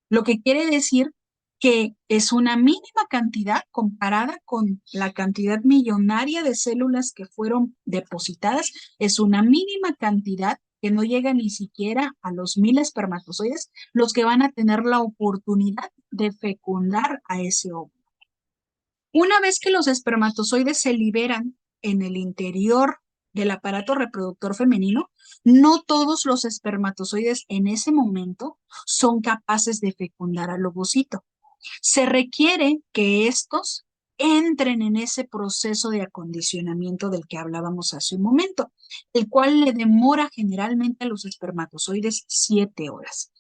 A: Lo que quiere decir que es una mínima cantidad comparada con la cantidad millonaria de células que fueron depositadas, es una mínima cantidad que no llega ni siquiera a los 1,000 espermatozoides, los que van a tener la oportunidad de fecundar a ese óvulo. Una vez que los espermatozoides se liberan en el interior del aparato reproductor femenino, no todos los espermatozoides en ese momento son capaces de fecundar al ovocito. Se requiere que estos entren en ese proceso de acondicionamiento del que hablábamos hace un momento, el cual le demora generalmente a los espermatozoides 7 horas.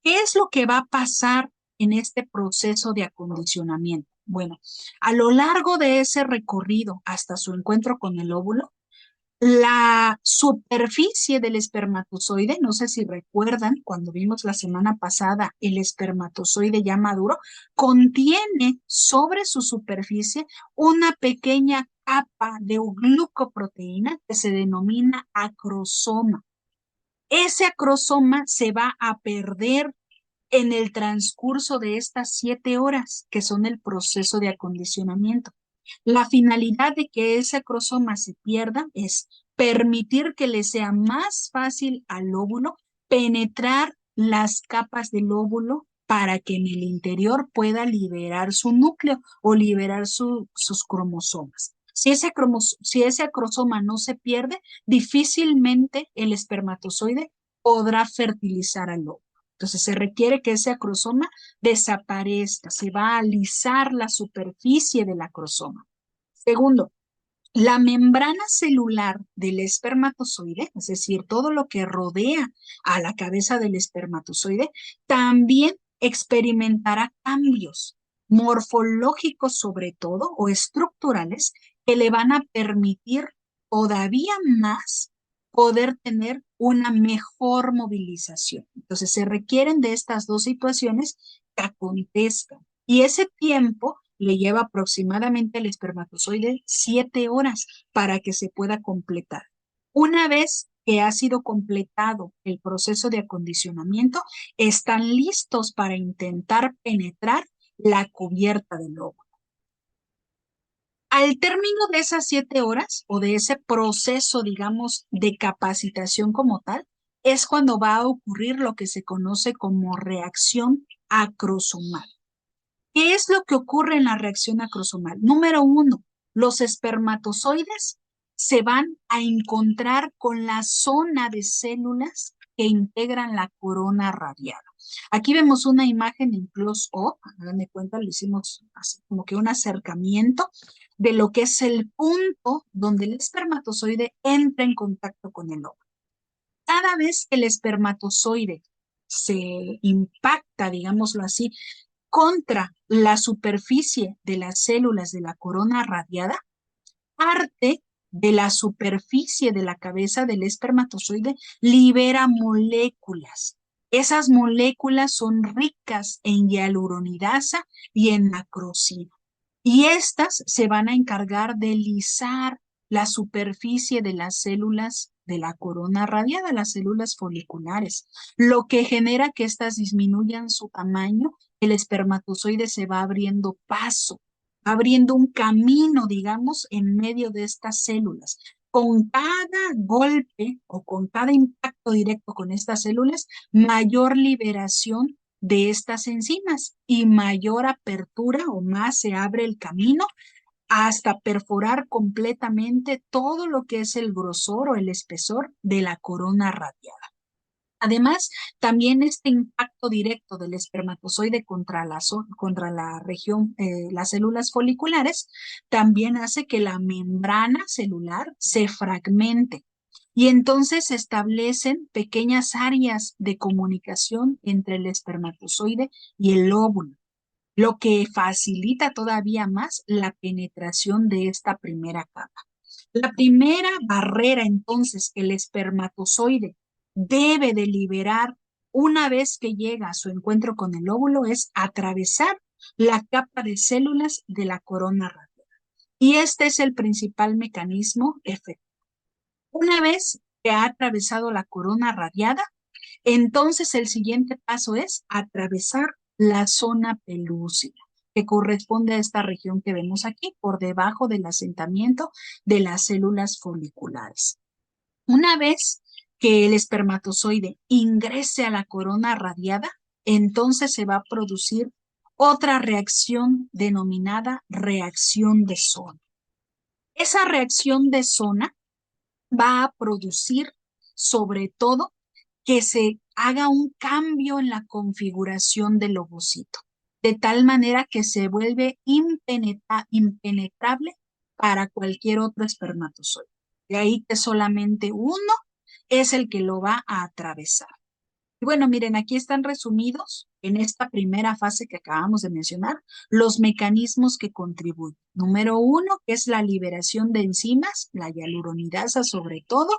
A: ¿Qué es lo que va a pasar en este proceso de acondicionamiento? Bueno, a lo largo de ese recorrido hasta su encuentro con el óvulo, la superficie del espermatozoide, no sé si recuerdan cuando vimos la semana pasada el espermatozoide ya maduro, contiene sobre su superficie una pequeña capa de glucoproteína que se denomina acrosoma. Ese acrosoma se va a perder en el transcurso de estas 7 horas, que son el proceso de acondicionamiento. La finalidad de que ese acrosoma se pierda es permitir que le sea más fácil al óvulo penetrar las capas del óvulo para que en el interior pueda liberar su núcleo o liberar sus cromosomas. Si ese acrosoma no se pierde, difícilmente el espermatozoide podrá fertilizar al óvulo. Entonces se requiere que ese acrosoma desaparezca, se va a alisar la superficie del acrosoma. Segundo, la membrana celular del espermatozoide, es decir, todo lo que rodea a la cabeza del espermatozoide, también experimentará cambios morfológicos sobre todo o estructurales que le van a permitir todavía más poder tener una mejor movilización. Entonces se requieren de estas dos situaciones que acontezcan. Y ese tiempo le lleva aproximadamente al espermatozoide 7 horas para que se pueda completar. Una vez que ha sido completado el proceso de acondicionamiento, están listos para intentar penetrar la cubierta del óvulo. Al término de esas 7 horas o de ese proceso, digamos, de capacitación como tal, es cuando va a ocurrir lo que se conoce como reacción acrosomal. ¿Qué es lo que ocurre en la reacción acrosomal? Número 1, los espermatozoides se van a encontrar con la zona de células que integran la corona radiada. Aquí vemos una imagen en close-up, hagan de cuenta, le hicimos así como que un acercamiento de lo que es el punto donde el espermatozoide entra en contacto con el óvulo. Cada vez que el espermatozoide se impacta, digámoslo así, contra la superficie de las células de la corona radiada, parte de la superficie de la cabeza del espermatozoide libera moléculas. Esas moléculas son ricas en hialuronidasa y en acrosina. Y estas se van a encargar de lisar la superficie de las células de la corona radiada, las células foliculares, lo que genera que éstas disminuyan su tamaño. El espermatozoide se va abriendo paso, abriendo un camino, digamos, en medio de estas células. Con cada golpe o con cada impacto directo con estas células, mayor liberación de estas enzimas y mayor apertura o más se abre el camino hasta perforar completamente todo lo que es el grosor o el espesor de la corona radiada. Además, también este impacto directo del espermatozoide contra la región, las células foliculares, también hace que la membrana celular se fragmente. Y entonces se establecen pequeñas áreas de comunicación entre el espermatozoide y el óvulo, lo que facilita todavía más la penetración de esta primera capa. La primera barrera, entonces, que el espermatozoide debe de liberar una vez que llega a su encuentro con el óvulo es atravesar la capa de células de la corona radiada. Y este es el principal mecanismo efectivo. Una vez que ha atravesado la corona radiada, entonces el siguiente paso es atravesar la zona pelúcida, que corresponde a esta región que vemos aquí, por debajo del asentamiento de las células foliculares. Una vez que el espermatozoide ingrese a la corona radiada, entonces se va a producir otra reacción denominada reacción de zona. Esa reacción de zona va a producir sobre todo que se haga un cambio en la configuración del ovocito. de tal manera que se vuelve impenetrable para cualquier otro espermatozoide. De ahí que solamente uno es el que lo va a atravesar. Y bueno, miren, aquí están resumidos en esta primera fase que acabamos de mencionar los mecanismos que contribuyen. Número 1, que es la liberación de enzimas, la hialuronidasa sobre todo,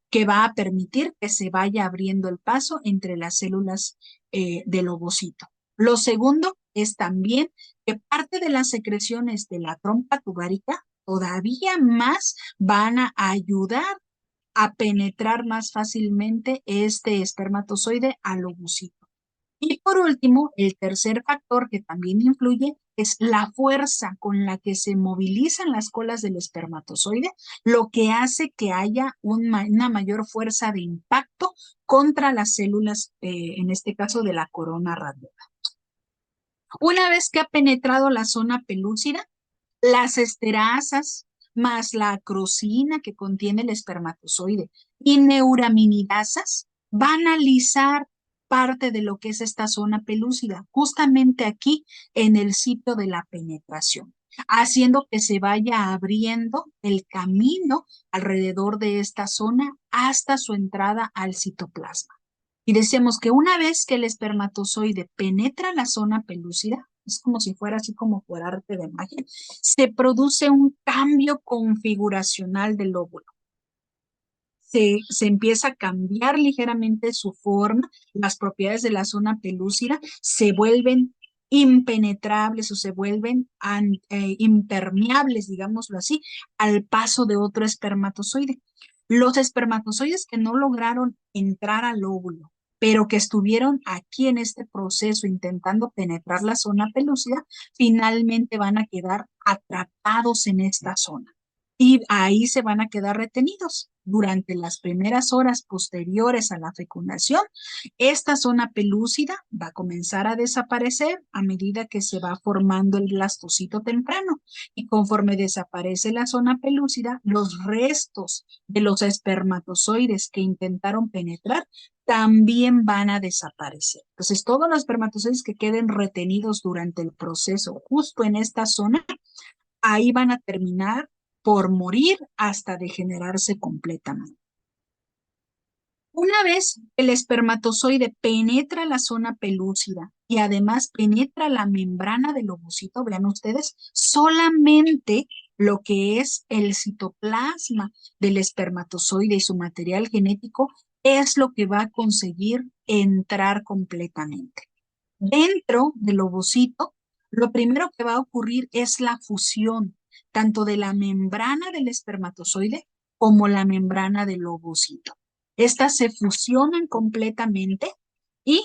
A: que va a permitir que se vaya abriendo el paso entre las células del ovocito. Lo segundo es también que parte de las secreciones de la trompa tubárica todavía más van a ayudar a penetrar más fácilmente este espermatozoide al ovocito. Y por último, el tercer factor que también influye es la fuerza con la que se movilizan las colas del espermatozoide, lo que hace que haya una mayor fuerza de impacto contra las células, en este caso de la corona radiata. Una vez que ha penetrado la zona pelúcida, las esterasas más la acrosina que contiene el espermatozoide y neuraminidasas van a lisar parte de lo que es esta zona pelúcida, justamente aquí en el sitio de la penetración, haciendo que se vaya abriendo el camino alrededor de esta zona hasta su entrada al citoplasma. Y decíamos que una vez que el espermatozoide penetra la zona pelúcida, es como si fuera así como por arte de magia, se produce un cambio configuracional del óvulo. Se empieza a cambiar ligeramente su forma, las propiedades de la zona pelúcida se vuelven impenetrables o se vuelven impermeables, digámoslo así, al paso de otro espermatozoide. Los espermatozoides que no lograron entrar al óvulo, pero que estuvieron aquí en este proceso intentando penetrar la zona pelúcida, finalmente van a quedar atrapados en esta zona. Y ahí se van a quedar retenidos. Durante las primeras horas posteriores a la fecundación, esta zona pelúcida va a comenzar a desaparecer a medida que se va formando el blastocito temprano. Y conforme desaparece la zona pelúcida, los restos de los espermatozoides que intentaron penetrar también van a desaparecer. Entonces, todos los espermatozoides que queden retenidos durante el proceso, justo en esta zona, ahí van a terminar por morir hasta degenerarse completamente. Una vez el espermatozoide penetra la zona pelúcida y además penetra la membrana del ovocito, vean ustedes, solamente lo que es el citoplasma del espermatozoide y su material genético es lo que va a conseguir entrar completamente. Dentro del ovocito, lo primero que va a ocurrir es la fusión tanto de la membrana del espermatozoide como la membrana del ovocito. Estas se fusionan completamente y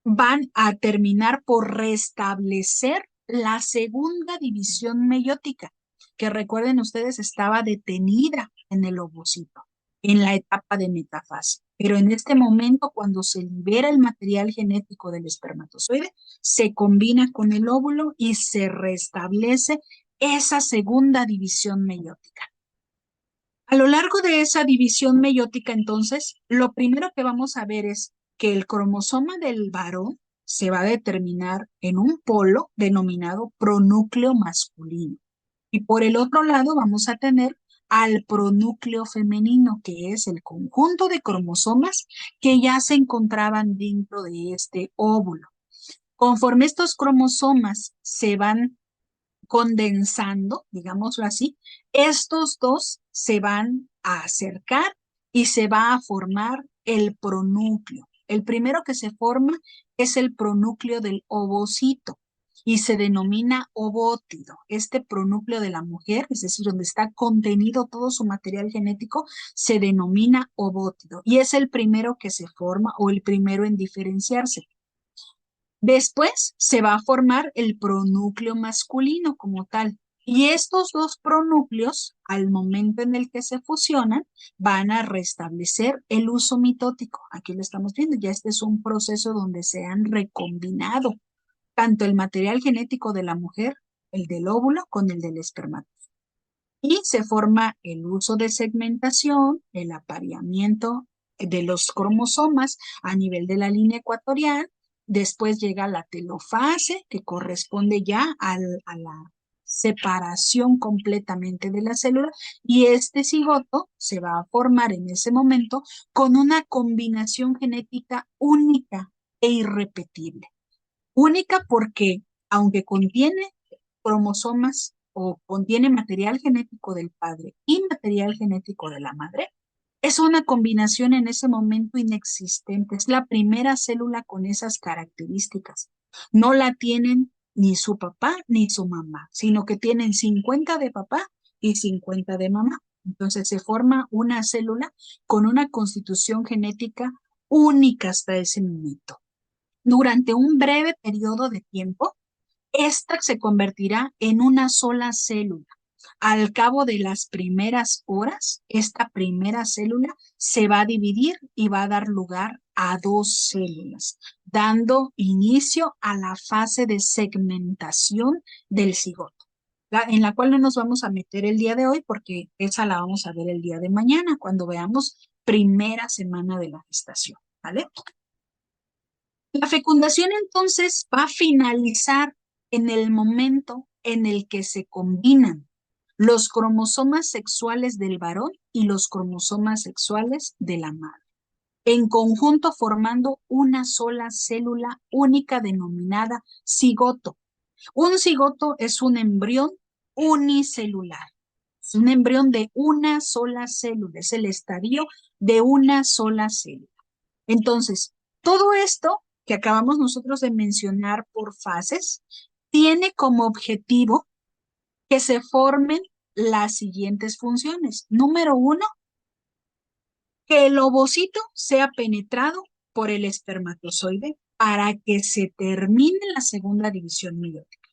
A: van a terminar por restablecer la segunda división meiótica, que recuerden ustedes estaba detenida en el ovocito, en la etapa de metafase. Pero en este momento, cuando se libera el material genético del espermatozoide, se combina con el óvulo y se restablece esa segunda división meiótica. A lo largo de esa división meiótica, entonces, lo primero que vamos a ver es que el cromosoma del varón se va a determinar en un polo denominado pronúcleo masculino. Y por el otro lado vamos a tener al pronúcleo femenino, que es el conjunto de cromosomas que ya se encontraban dentro de este óvulo. Conforme estos cromosomas se van condensando, digámoslo así, estos dos se van a acercar y se va a formar el pronúcleo. El primero que se forma es el pronúcleo del ovocito y se denomina ovótido. Este pronúcleo de la mujer, es decir, donde está contenido todo su material genético, se denomina ovótido y es el primero que se forma o el primero en diferenciarse. Después se va a formar el pronúcleo masculino como tal. Y estos dos pronúcleos, al momento en el que se fusionan, van a restablecer el uso mitótico. Aquí lo estamos viendo, ya este es un proceso donde se han recombinado tanto el material genético de la mujer, el del óvulo, con el del espermatozoide. Y se forma el uso de segmentación, el apareamiento de los cromosomas a nivel de la línea ecuatorial, Después llega la telofase, que corresponde ya a la separación completamente de la célula, y este cigoto se va a formar en ese momento con una combinación genética única e irrepetible. Única porque, aunque contiene cromosomas o contiene material genético del padre y material genético de la madre, es una combinación en ese momento inexistente. Es la primera célula con esas características. No la tienen ni su papá ni su mamá, sino que tienen 50 de papá y 50 de mamá. Entonces se forma una célula con una constitución genética única hasta ese momento. Durante un breve periodo de tiempo, esta se convertirá en una sola célula. Al cabo de las primeras horas, esta primera célula se va a dividir y va a dar lugar a dos células, dando inicio a la fase de segmentación del cigoto, en la cual no nos vamos a meter el día de hoy porque esa la vamos a ver el día de mañana cuando veamos primera semana de la gestación, ¿vale? La fecundación entonces va a finalizar en el momento en el que se combinan los cromosomas sexuales del varón y los cromosomas sexuales de la madre, en conjunto formando una sola célula única denominada cigoto. Un cigoto es un embrión unicelular, es un embrión de una sola célula, es el estadio de una sola célula. Entonces, todo esto que acabamos nosotros de mencionar por fases, tiene como objetivo que se formen las siguientes funciones. Número 1, que el ovocito sea penetrado por el espermatozoide para que se termine la segunda división meiótica.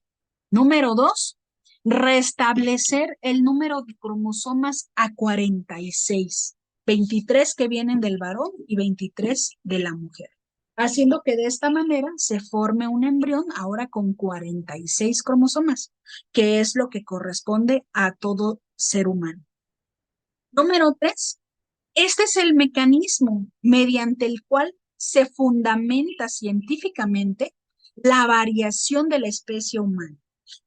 A: Número 2, restablecer el número de cromosomas a 46, 23 que vienen del varón y 23 de la mujer, haciendo que de esta manera se forme un embrión ahora con 46 cromosomas, que es lo que corresponde a todo ser humano. Número 3, este es el mecanismo mediante el cual se fundamenta científicamente la variación de la especie humana.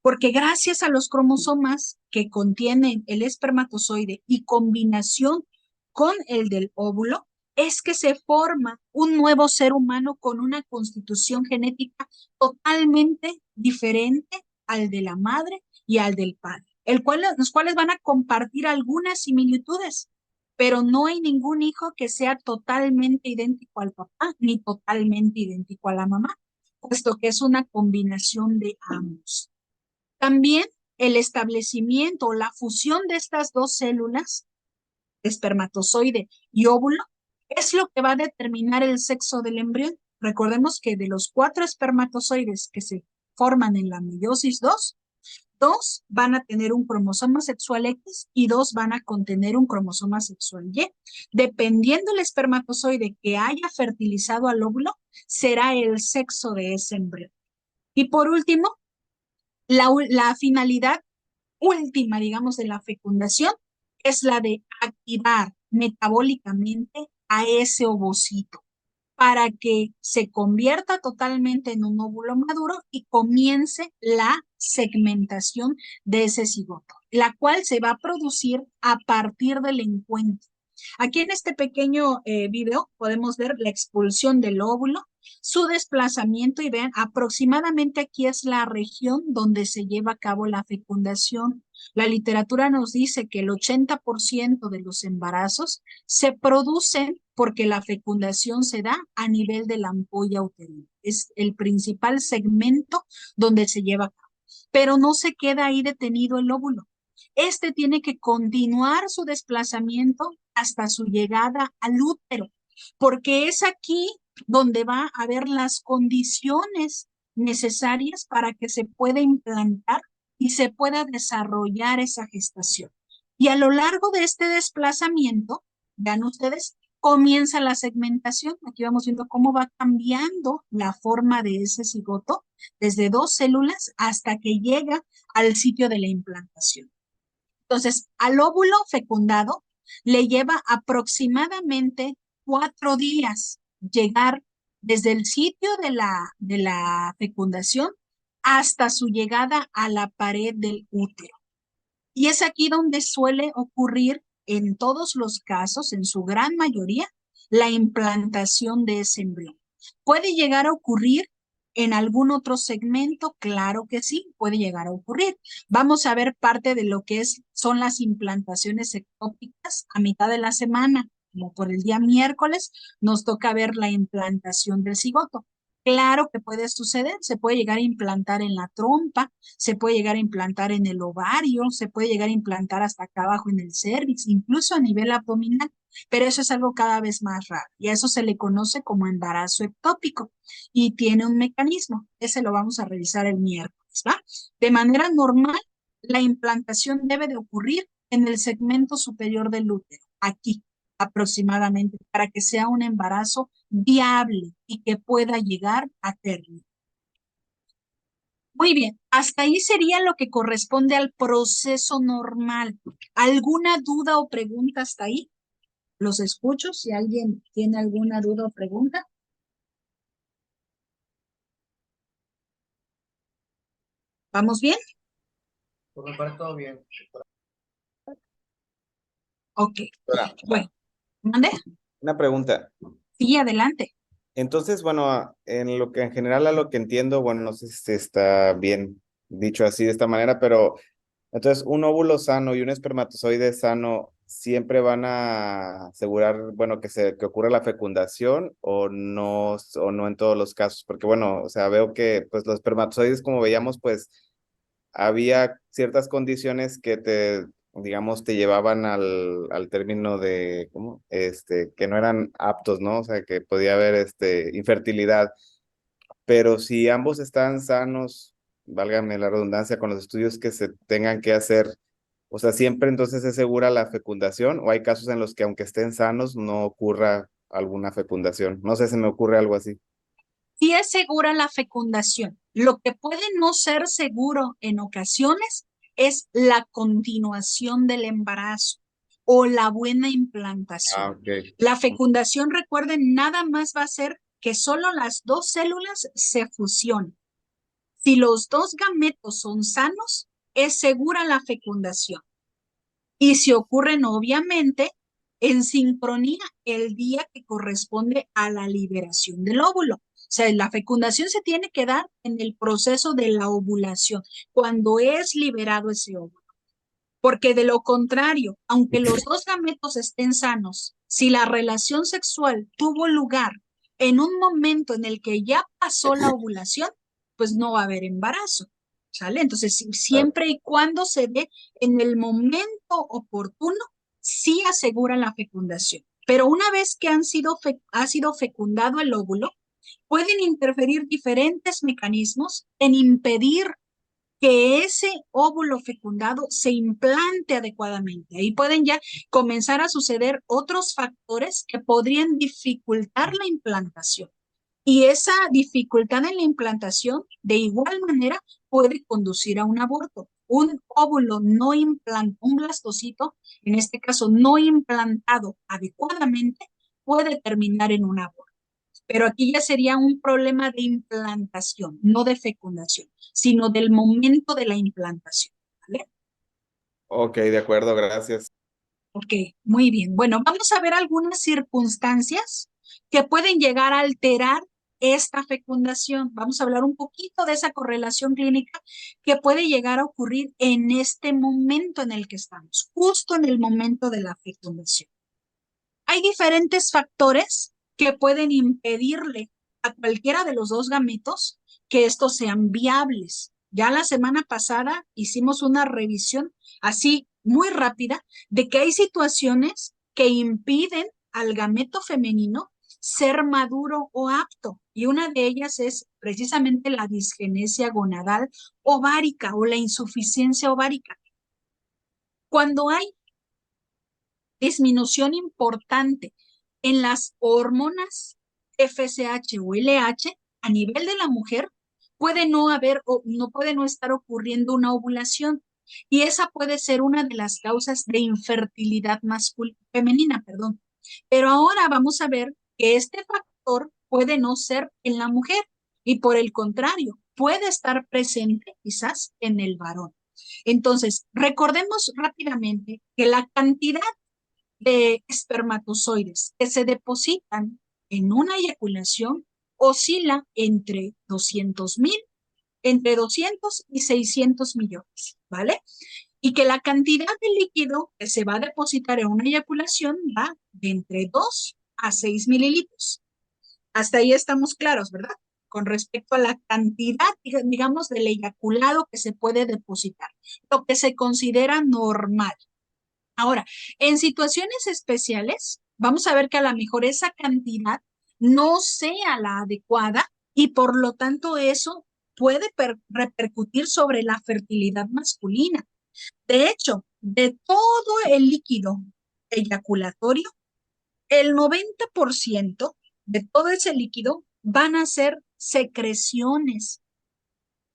A: Porque gracias a los cromosomas que contienen el espermatozoide y combinación con el del óvulo, es que se forma un nuevo ser humano con una constitución genética totalmente diferente al de la madre y al del padre, los cuales van a compartir algunas similitudes, pero no hay ningún hijo que sea totalmente idéntico al papá ni totalmente idéntico a la mamá, puesto que es una combinación de ambos. También el establecimiento o la fusión de estas dos células, espermatozoide y óvulo, es lo que va a determinar el sexo del embrión. Recordemos que de los 4 espermatozoides que se forman en la meiosis 2, 2 van a tener un cromosoma sexual X y 2 van a contener un cromosoma sexual Y. Dependiendo del espermatozoide que haya fertilizado al óvulo, será el sexo de ese embrión. Y por último, la finalidad última, digamos, de la fecundación es la de activar metabólicamente a ese ovocito para que se convierta totalmente en un óvulo maduro y comience la segmentación de ese cigoto, la cual se va a producir a partir del encuentro. Aquí en este pequeño video podemos ver la expulsión del óvulo, su desplazamiento y vean, aproximadamente aquí es la región donde se lleva a cabo la fecundación. La literatura nos dice que el 80% de los embarazos se producen porque la fecundación se da a nivel de la ampolla uterina. Es el principal segmento donde se lleva a cabo. Pero no se queda ahí detenido el óvulo. Este tiene que continuar su desplazamiento hasta su llegada al útero, porque es aquí donde va a haber las condiciones necesarias para que se pueda implantar y se pueda desarrollar esa gestación. Y a lo largo de este desplazamiento, vean ustedes, comienza la segmentación. Aquí vamos viendo cómo va cambiando la forma de ese cigoto desde 2 células hasta que llega al sitio de la implantación. Entonces, al óvulo fecundado le lleva aproximadamente 4 días llegar desde el sitio de la fecundación hasta su llegada a la pared del útero. Y es aquí donde suele ocurrir, en todos los casos, en su gran mayoría, la implantación de ese embrión. ¿Puede llegar a ocurrir en algún otro segmento? Claro que sí, puede llegar a ocurrir. Vamos a ver parte de lo que son las implantaciones ectópicas a mitad de la semana, como por el día miércoles, nos toca ver la implantación del cigoto. Claro que puede suceder, se puede llegar a implantar en la trompa, se puede llegar a implantar en el ovario, se puede llegar a implantar hasta acá abajo en el cérvix, incluso a nivel abdominal, pero eso es algo cada vez más raro y a eso se le conoce como embarazo ectópico y tiene un mecanismo, ese lo vamos a revisar el miércoles, ¿va? De manera normal, la implantación debe de ocurrir en el segmento superior del útero, aquí aproximadamente, para que sea un embarazo viable y que pueda llegar a término. Muy bien, hasta ahí sería lo que corresponde al proceso normal. ¿Alguna duda o pregunta hasta ahí? Los escucho, si alguien tiene alguna duda o pregunta. ¿Vamos bien?
E: Por mi parte, todo bien.
A: Ok,
G: Ahora,
A: bueno, ¿mande?
G: una pregunta.
A: Sí, adelante.
G: Entonces, bueno, en lo que en general a lo que entiendo, bueno, no sé si está bien dicho así de esta manera, pero entonces un óvulo sano y un espermatozoide sano siempre van a asegurar, bueno, que ocurra la fecundación o no en todos los casos, porque bueno, o sea, veo que pues los espermatozoides, como veíamos, pues había ciertas condiciones que digamos, te llevaban al término de, ¿cómo? Que no eran aptos, ¿no? O sea, que podía haber, infertilidad. Pero si ambos están sanos, válgame la redundancia, con los estudios que se tengan que hacer, o sea, siempre entonces es segura la fecundación, o hay casos en los que aunque estén sanos, no ocurra alguna fecundación. No sé, se me ocurre algo así.
A: Sí es segura la fecundación. Lo que puede no ser seguro en ocasiones es la continuación del embarazo o la buena implantación.
G: Ok.
A: La fecundación, recuerden, nada más va a ser que solo las dos células se fusionen. Si los dos gametos son sanos, es segura la fecundación. Y si ocurren, obviamente, en sincronía el día que corresponde a la liberación del óvulo. O sea, la fecundación se tiene que dar en el proceso de la ovulación, cuando es liberado ese óvulo. Porque de lo contrario, aunque los dos gametos estén sanos, si la relación sexual tuvo lugar en un momento en el que ya pasó la ovulación, pues no va a haber embarazo. ¿Sale? Entonces, siempre y cuando se dé en el momento oportuno, sí asegura la fecundación. Pero una vez que ha sido fecundado el óvulo, pueden interferir diferentes mecanismos en impedir que ese óvulo fecundado se implante adecuadamente. Ahí pueden ya comenzar a suceder otros factores que podrían dificultar la implantación. Y esa dificultad en la implantación, de igual manera, puede conducir a un aborto. Un óvulo no implantado, un blastocito, en este caso no implantado adecuadamente, puede terminar en un aborto. Pero aquí ya sería un problema de implantación, no de fecundación, sino del momento de la implantación. ¿Vale?
G: Ok, de acuerdo, gracias.
A: Ok, muy bien. Bueno, vamos a ver algunas circunstancias que pueden llegar a alterar esta fecundación. Vamos a hablar un poquito de esa correlación clínica que puede llegar a ocurrir en este momento en el que estamos, justo en el momento de la fecundación. Hay diferentes factores que pueden impedirle a cualquiera de los dos gametos que estos sean viables. Ya la semana pasada hicimos una revisión así muy rápida de que hay situaciones que impiden al gameto femenino ser maduro o apto. Y una de ellas es precisamente la disgenesia gonadal ovárica o la insuficiencia ovárica. Cuando hay disminución importante en las hormonas FSH o LH a nivel de la mujer, puede no haber o no puede no estar ocurriendo una ovulación y esa puede ser una de las causas de infertilidad femenina, perdón. Pero ahora vamos a ver que este factor puede no ser en la mujer y por el contrario, puede estar presente quizás en el varón. Entonces, recordemos rápidamente que la cantidad de espermatozoides que se depositan en una eyaculación oscila entre 200 y 600 millones, ¿vale? Y que la cantidad de líquido que se va a depositar en una eyaculación va de entre 2 a 6 mililitros. Hasta ahí estamos claros, ¿verdad? Con respecto a la cantidad, digamos, del eyaculado que se puede depositar, lo que se considera normal. Ahora, en situaciones especiales, vamos a ver que a lo mejor esa cantidad no sea la adecuada y por lo tanto eso puede repercutir sobre la fertilidad masculina. De hecho, de todo el líquido eyaculatorio, el 90% de todo ese líquido van a ser secreciones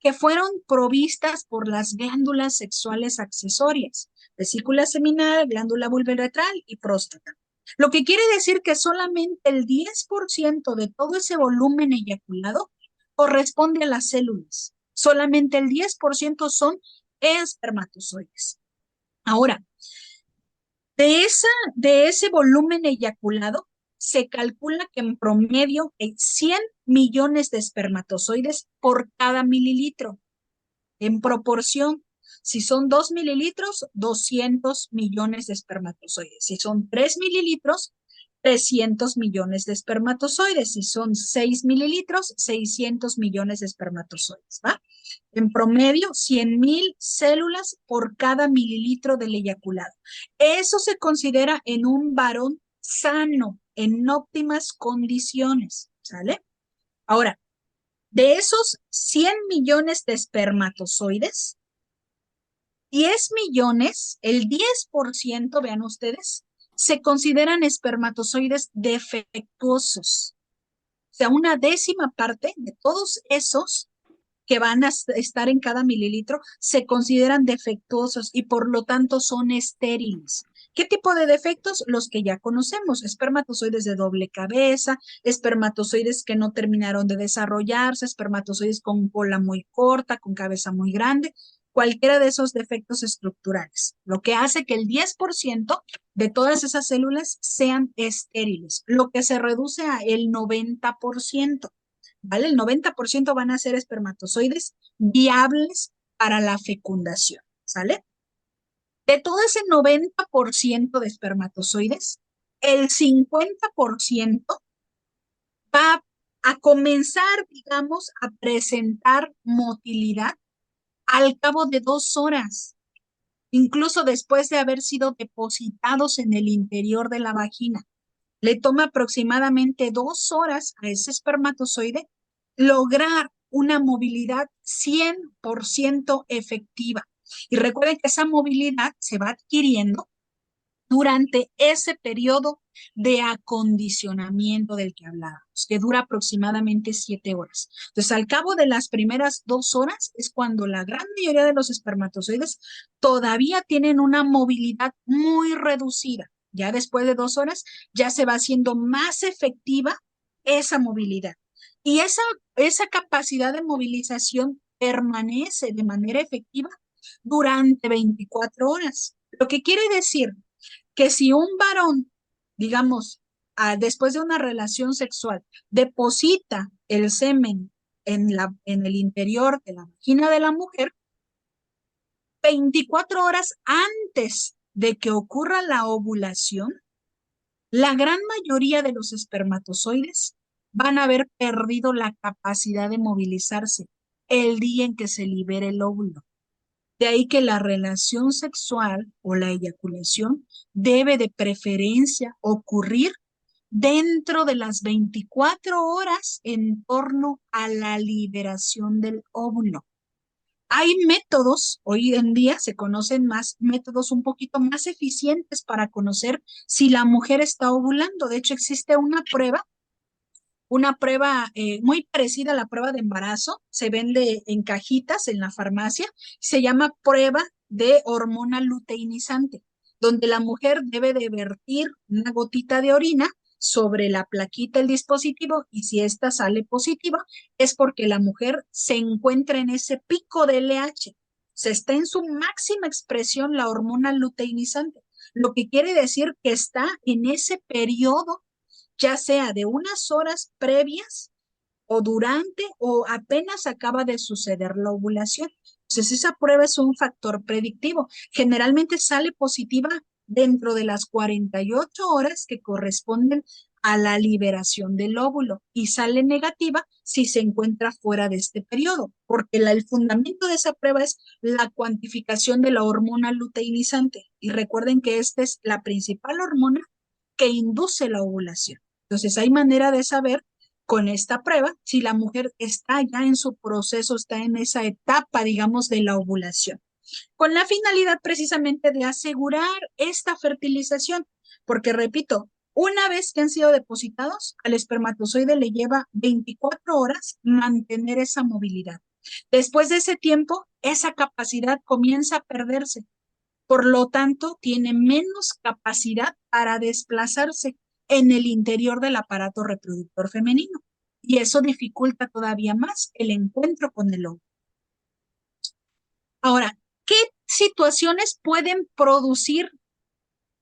A: que fueron provistas por las glándulas sexuales accesorias, vesícula seminal, glándula vulvaretral y próstata. Lo que quiere decir que solamente el 10% de todo ese volumen eyaculado corresponde a las células. Solamente el 10% son espermatozoides. Ahora, de ese volumen eyaculado, se calcula que en promedio hay 100 millones de espermatozoides por cada mililitro. En proporción, si son 2 mililitros, 200 millones de espermatozoides. Si son 3 mililitros, 300 millones de espermatozoides. Si son 6 mililitros, 600 millones de espermatozoides, ¿va? En promedio, 100,000 células por cada mililitro del eyaculado. Eso se considera en un varón sano, en óptimas condiciones, ¿sale? Ahora, de esos 100 millones de espermatozoides, 10 millones, el 10%, vean ustedes, se consideran espermatozoides defectuosos. O sea, una décima parte de todos esos que van a estar en cada mililitro se consideran defectuosos y por lo tanto son estériles. ¿Qué tipo de defectos? Los que ya conocemos, espermatozoides de doble cabeza, espermatozoides que no terminaron de desarrollarse, espermatozoides con cola muy corta, con cabeza muy grande, cualquiera de esos defectos estructurales, lo que hace que el 10% de todas esas células sean estériles, lo que se reduce a el 90%. ¿Vale? El 90% van a ser espermatozoides viables para la fecundación, ¿sale? De todo ese 90% de espermatozoides, el 50% va a comenzar, digamos, a presentar motilidad al cabo de 2 horas, incluso después de haber sido depositados en el interior de la vagina. Le toma aproximadamente 2 horas a ese espermatozoide lograr una movilidad 100% efectiva. Y recuerden que esa movilidad se va adquiriendo durante ese periodo de acondicionamiento del que hablábamos, que dura aproximadamente 7 horas. Entonces, al cabo de las primeras 2 horas es cuando la gran mayoría de los espermatozoides todavía tienen una movilidad muy reducida. Ya después de 2 horas ya se va haciendo más efectiva esa movilidad. Y esa capacidad de movilización permanece de manera efectiva durante 24 horas. Lo que quiere decir que si un varón, digamos, después de una relación sexual, deposita el semen en el interior de la vagina de la mujer, 24 horas antes de que ocurra la ovulación, la gran mayoría de los espermatozoides van a haber perdido la capacidad de movilizarse el día en que se libere el óvulo. De ahí que la relación sexual o la eyaculación debe de preferencia ocurrir dentro de las 24 horas en torno a la liberación del óvulo. Hay métodos, hoy en día se conocen más métodos un poquito más eficientes para conocer si la mujer está ovulando. De hecho, existe una prueba muy parecida a la prueba de embarazo, se vende en cajitas en la farmacia, se llama prueba de hormona luteinizante, donde la mujer debe de vertir una gotita de orina sobre la plaquita el dispositivo y si esta sale positiva es porque la mujer se encuentra en ese pico de LH. Se está en su máxima expresión la hormona luteinizante, lo que quiere decir que está en ese periodo, ya sea de unas horas previas o durante o apenas acaba de suceder la ovulación. Entonces, esa prueba es un factor predictivo. Generalmente sale positiva dentro de las 48 horas que corresponden a la liberación del óvulo y sale negativa si se encuentra fuera de este periodo, porque el fundamento de esa prueba es la cuantificación de la hormona luteinizante. Y recuerden que esta es la principal hormona que induce la ovulación. Entonces, hay manera de saber con esta prueba si la mujer está ya en su proceso, está en esa etapa, digamos, de la ovulación, con la finalidad precisamente de asegurar esta fertilización, porque repito, una vez que han sido depositados, al espermatozoide le lleva 24 horas mantener esa movilidad. Después de ese tiempo, esa capacidad comienza a perderse. Por lo tanto, tiene menos capacidad para desplazarse en el interior del aparato reproductor femenino. Y eso dificulta todavía más el encuentro con el óvulo. Ahora, ¿qué situaciones pueden producir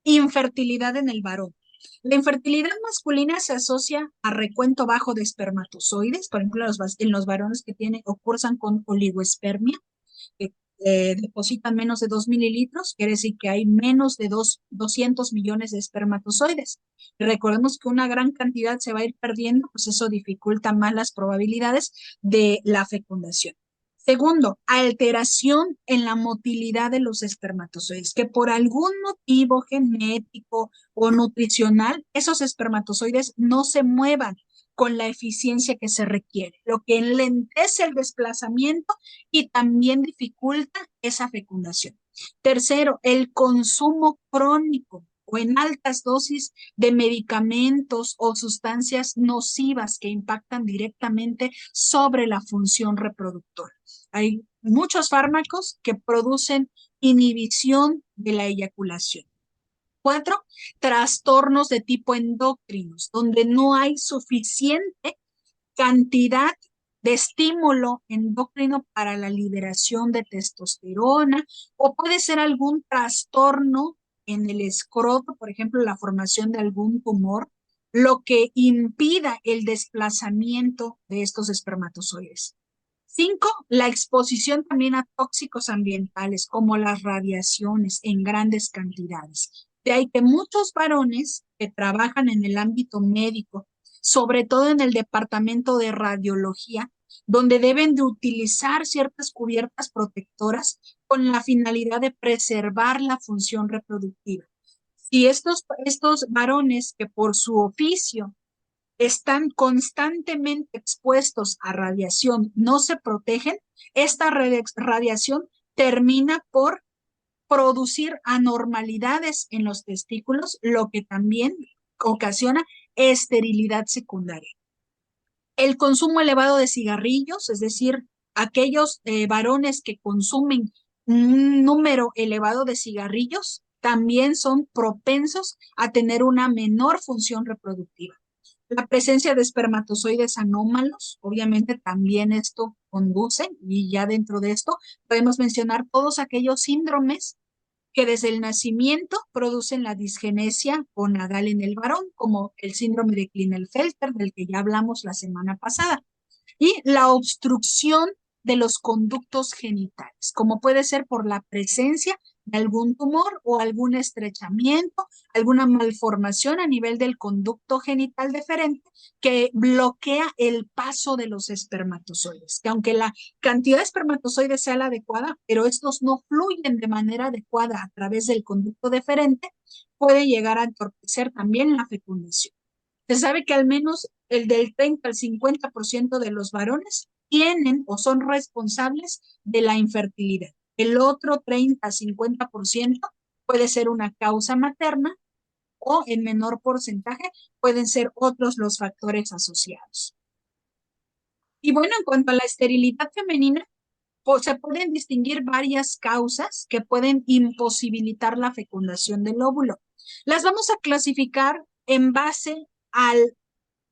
A: infertilidad en el varón? La infertilidad masculina se asocia a recuento bajo de espermatozoides, por ejemplo, en los varones que o cursan con oligoespermia, que depositan menos de 2 mililitros, quiere decir que hay menos de 200 millones de espermatozoides. Y recordemos que una gran cantidad se va a ir perdiendo, pues eso dificulta más las probabilidades de la fecundación. Segundo, alteración en la motilidad de los espermatozoides, que por algún motivo genético o nutricional, esos espermatozoides no se muevan con la eficiencia que se requiere, lo que enlentece el desplazamiento y también dificulta esa fecundación. Tercero, el consumo crónico o en altas dosis de medicamentos o sustancias nocivas que impactan directamente sobre la función reproductora. Hay muchos fármacos que producen inhibición de la eyaculación. 4, trastornos de tipo endocrinos, donde no hay suficiente cantidad de estímulo endocrino para la liberación de testosterona, o puede ser algún trastorno en el escroto, por ejemplo, la formación de algún tumor, lo que impida el desplazamiento de estos espermatozoides. 5, la exposición también a tóxicos ambientales como las radiaciones en grandes cantidades. De ahí que muchos varones que trabajan en el ámbito médico, sobre todo en el departamento de radiología, donde deben de utilizar ciertas cubiertas protectoras con la finalidad de preservar la función reproductiva. Si estos varones que por su oficio están constantemente expuestos a radiación, no se protegen, esta radiación termina por producir anormalidades en los testículos, lo que también ocasiona esterilidad secundaria. El consumo elevado de cigarrillos, es decir, aquellos varones que consumen un número elevado de cigarrillos, también son propensos a tener una menor función reproductiva. La presencia de espermatozoides anómalos, obviamente también esto conduce, y ya dentro de esto podemos mencionar todos aquellos síndromes que desde el nacimiento producen la disgenesia gonadal en el varón, como el síndrome de Klinefelter, del que ya hablamos la semana pasada, y la obstrucción de los conductos genitales, como puede ser por la presencia de algún tumor o algún estrechamiento, alguna malformación a nivel del conducto genital deferente que bloquea el paso de los espermatozoides, que aunque la cantidad de espermatozoides sea la adecuada, pero estos no fluyen de manera adecuada a través del conducto deferente, puede llegar a entorpecer también la fecundación. Se sabe que al menos el del 30 al 50% de los varones tienen o son responsables de la infertilidad. El otro 30 a 50% puede ser una causa materna o en menor porcentaje pueden ser otros los factores asociados. Y bueno, en cuanto a la esterilidad femenina, pues se pueden distinguir varias causas que pueden imposibilitar la fecundación del óvulo. Las vamos a clasificar en base al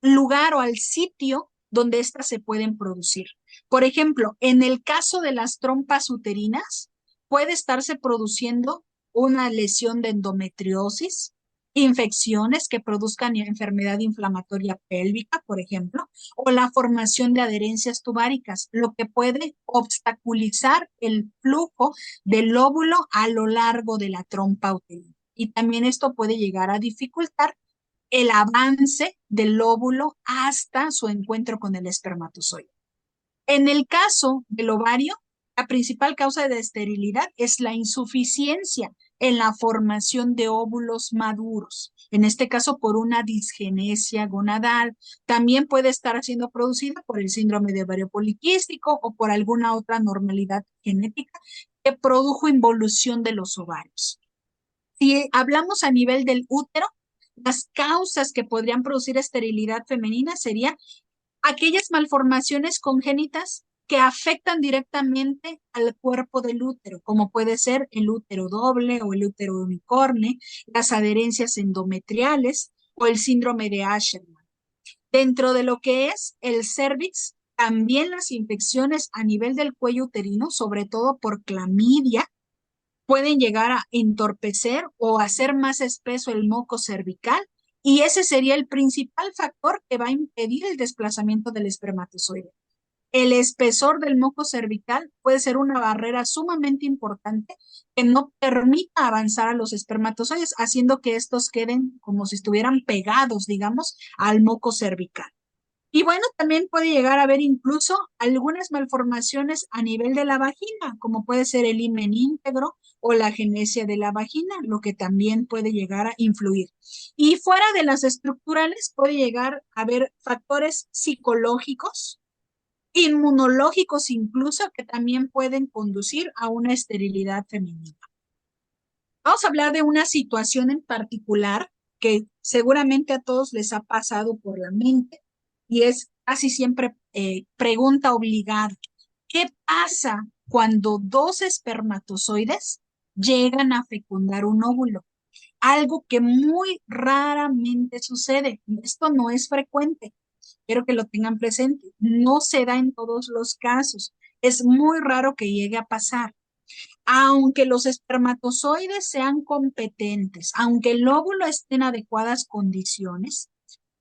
A: lugar o al sitio donde éstas se pueden producir. Por ejemplo, en el caso de las trompas uterinas, puede estarse produciendo una lesión de endometriosis, infecciones que produzcan enfermedad inflamatoria pélvica, por ejemplo, o la formación de adherencias tubáricas, lo que puede obstaculizar el flujo del óvulo a lo largo de la trompa uterina. Y también esto puede llegar a dificultar el avance del óvulo hasta su encuentro con el espermatozoide. En el caso del ovario, la principal causa de esterilidad es la insuficiencia en la formación de óvulos maduros, en este caso por una disgenesia gonadal. También puede estar siendo producida por el síndrome de ovario poliquístico o por alguna otra anormalidad genética que produjo involución de los ovarios. Si hablamos a nivel del útero, las causas que podrían producir esterilidad femenina serían aquellas malformaciones congénitas que afectan directamente al cuerpo del útero, como puede ser el útero doble o el útero unicorne, las adherencias endometriales o el síndrome de Asherman. Dentro de lo que es el cérvix, también las infecciones a nivel del cuello uterino, sobre todo por clamidia, pueden llegar a entorpecer o hacer más espeso el moco cervical, y ese sería el principal factor que va a impedir el desplazamiento del espermatozoide. El espesor del moco cervical puede ser una barrera sumamente importante que no permita avanzar a los espermatozoides, haciendo que estos queden como si estuvieran pegados, digamos, al moco cervical. Y bueno, también puede llegar a haber incluso algunas malformaciones a nivel de la vagina, como puede ser el himen íntegro o la agenesia de la vagina, lo que también puede llegar a influir. Y fuera de las estructurales puede llegar a haber factores psicológicos, inmunológicos incluso, que también pueden conducir a una esterilidad femenina. Vamos a hablar de una situación en particular que seguramente a todos les ha pasado por la mente, y es casi siempre pregunta obligada. ¿Qué pasa cuando dos espermatozoides llegan a fecundar un óvulo? Algo que muy raramente sucede. Esto no es frecuente. Quiero que lo tengan presente. No se da en todos los casos. Es muy raro que llegue a pasar. Aunque los espermatozoides sean competentes, aunque el óvulo esté en adecuadas condiciones,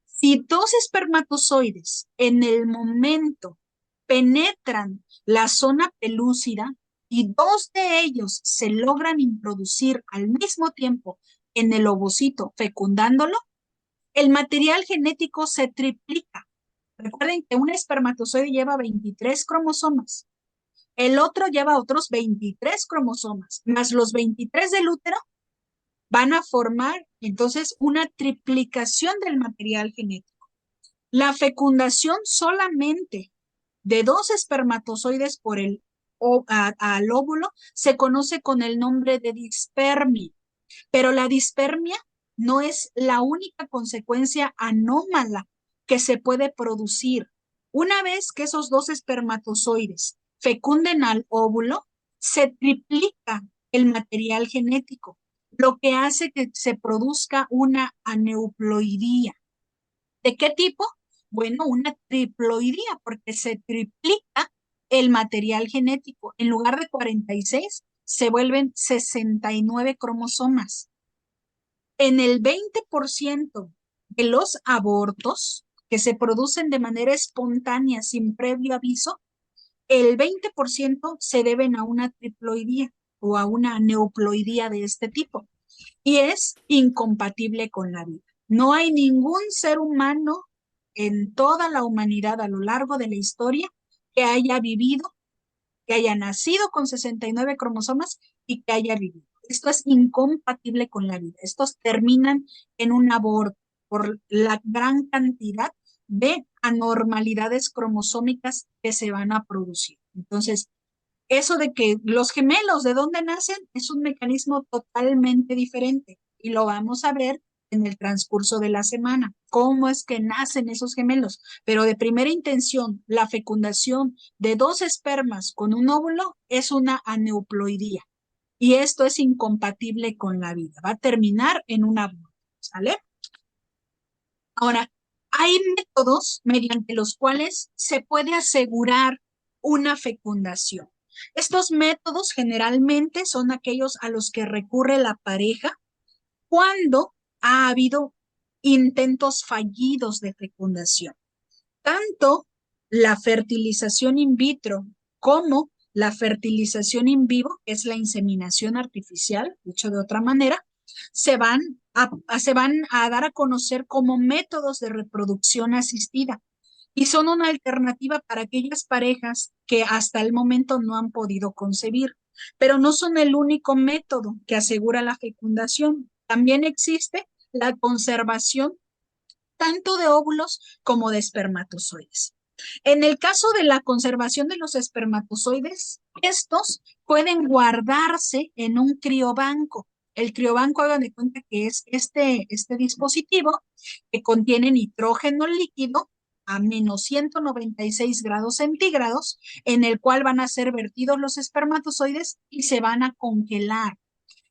A: si dos espermatozoides en el momento penetran la zona pelúcida y dos de ellos se logran introducir al mismo tiempo en el ovocito fecundándolo, el material genético se triplica. Recuerden que un espermatozoide lleva 23 cromosomas. El otro lleva otros 23 cromosomas, más los 23 del útero van a formar entonces una triplicación del material genético. La fecundación solamente de dos espermatozoides por al óvulo se conoce con el nombre de dispermia, pero la dispermia no es la única consecuencia anómala que se puede producir. Una vez que esos dos espermatozoides fecunden al óvulo, se triplica el material genético, lo que hace que se produzca una aneuploidía. ¿De qué tipo? Bueno, una triploidía, porque se triplica el material genético. En lugar de 46, se vuelven 69 cromosomas. En el 20% de los abortos que se producen de manera espontánea sin previo aviso, el 20% se deben a una triploidía o a una aneuploidía de este tipo, y es incompatible con la vida. No hay ningún ser humano en toda la humanidad a lo largo de la historia que haya vivido, que haya nacido con 69 cromosomas y que haya vivido. Esto es incompatible con la vida. Estos terminan en un aborto por la gran cantidad de anormalidades cromosómicas que se van a producir. Entonces, eso de que los gemelos, ¿de dónde nacen? Es un mecanismo totalmente diferente y lo vamos a ver en el transcurso de la semana. ¿Cómo es que nacen esos gemelos? Pero de primera intención, la fecundación de dos espermas con un óvulo es una aneuploidía, y esto es incompatible con la vida. Va a terminar en un aborto, ¿sale? Ahora, Hay métodos mediante los cuales se puede asegurar una fecundación. Estos métodos generalmente son aquellos a los que recurre la pareja cuando ha habido intentos fallidos de fecundación. Tanto la fertilización in vitro como la fertilización in vivo, que es la inseminación artificial, dicho de otra manera, se van a dar a conocer como métodos de reproducción asistida y son una alternativa para aquellas parejas que hasta el momento no han podido concebir, pero no son el único método que asegura la fecundación. También existe la conservación tanto de óvulos como de espermatozoides. En el caso de la conservación de los espermatozoides, estos pueden guardarse en un criobanco. El criobanco, hagan de cuenta que es este dispositivo que contiene nitrógeno líquido a menos 196 grados centígrados, en el cual van a ser vertidos los espermatozoides y se van a congelar.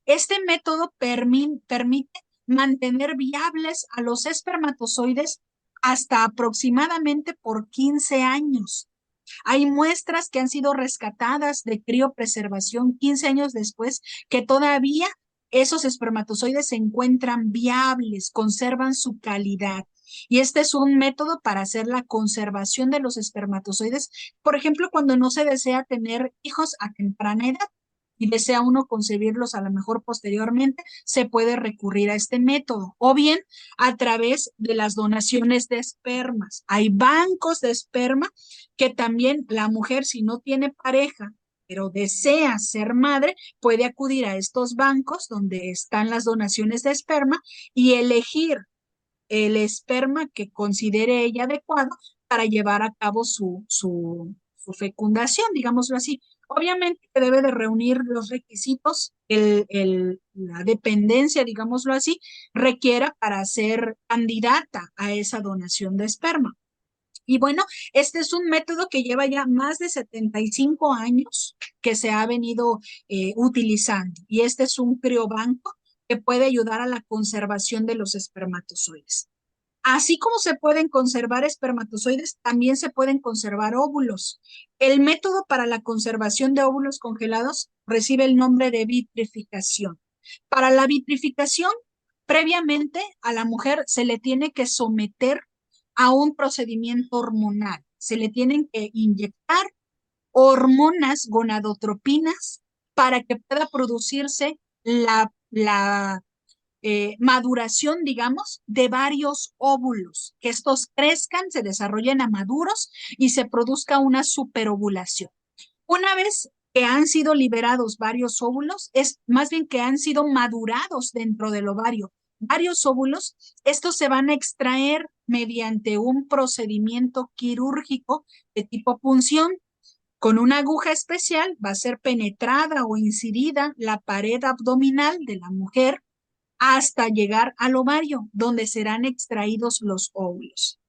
A: Este método permite mantener viables a los espermatozoides hasta aproximadamente por 15 años. Hay muestras que han sido rescatadas de criopreservación 15 años después que todavía esos espermatozoides se encuentran viables, conservan su calidad. Y este es un método para hacer la conservación de los espermatozoides, por ejemplo, cuando no se desea tener hijos a temprana edad y desea uno concebirlos a lo mejor posteriormente, se puede recurrir a este método o bien a través de las donaciones de espermas. Hay bancos de esperma que también la mujer, si no tiene pareja, pero desea ser madre, puede acudir a estos bancos donde están las donaciones de esperma y elegir el esperma que considere ella adecuado para llevar a cabo su fecundación, digámoslo así. Obviamente debe de reunir los requisitos la dependencia, digámoslo así, requiera para ser candidata a esa donación de esperma. Y bueno, este es un método que lleva ya más de 75 años que se ha venido utilizando. Y este es un criobanco que puede ayudar a la conservación de los espermatozoides. Así como se pueden conservar espermatozoides, también se pueden conservar óvulos. El método para la conservación de óvulos congelados recibe el nombre de vitrificación. Para la vitrificación, previamente a la mujer se le tiene que someter a un procedimiento hormonal. Se le tienen que inyectar hormonas gonadotropinas para que pueda producirse la maduración, digamos, de varios óvulos, que estos crezcan, se desarrollen a maduros y se produzca una superovulación. Una vez que han sido liberados varios óvulos, es más bien que han sido madurados dentro del ovario varios óvulos, estos se van a extraer mediante un procedimiento quirúrgico de tipo punción. Con una aguja especial va a ser penetrada o incidida la pared abdominal de la mujer hasta llegar al ovario, donde serán extraídos los óvulos.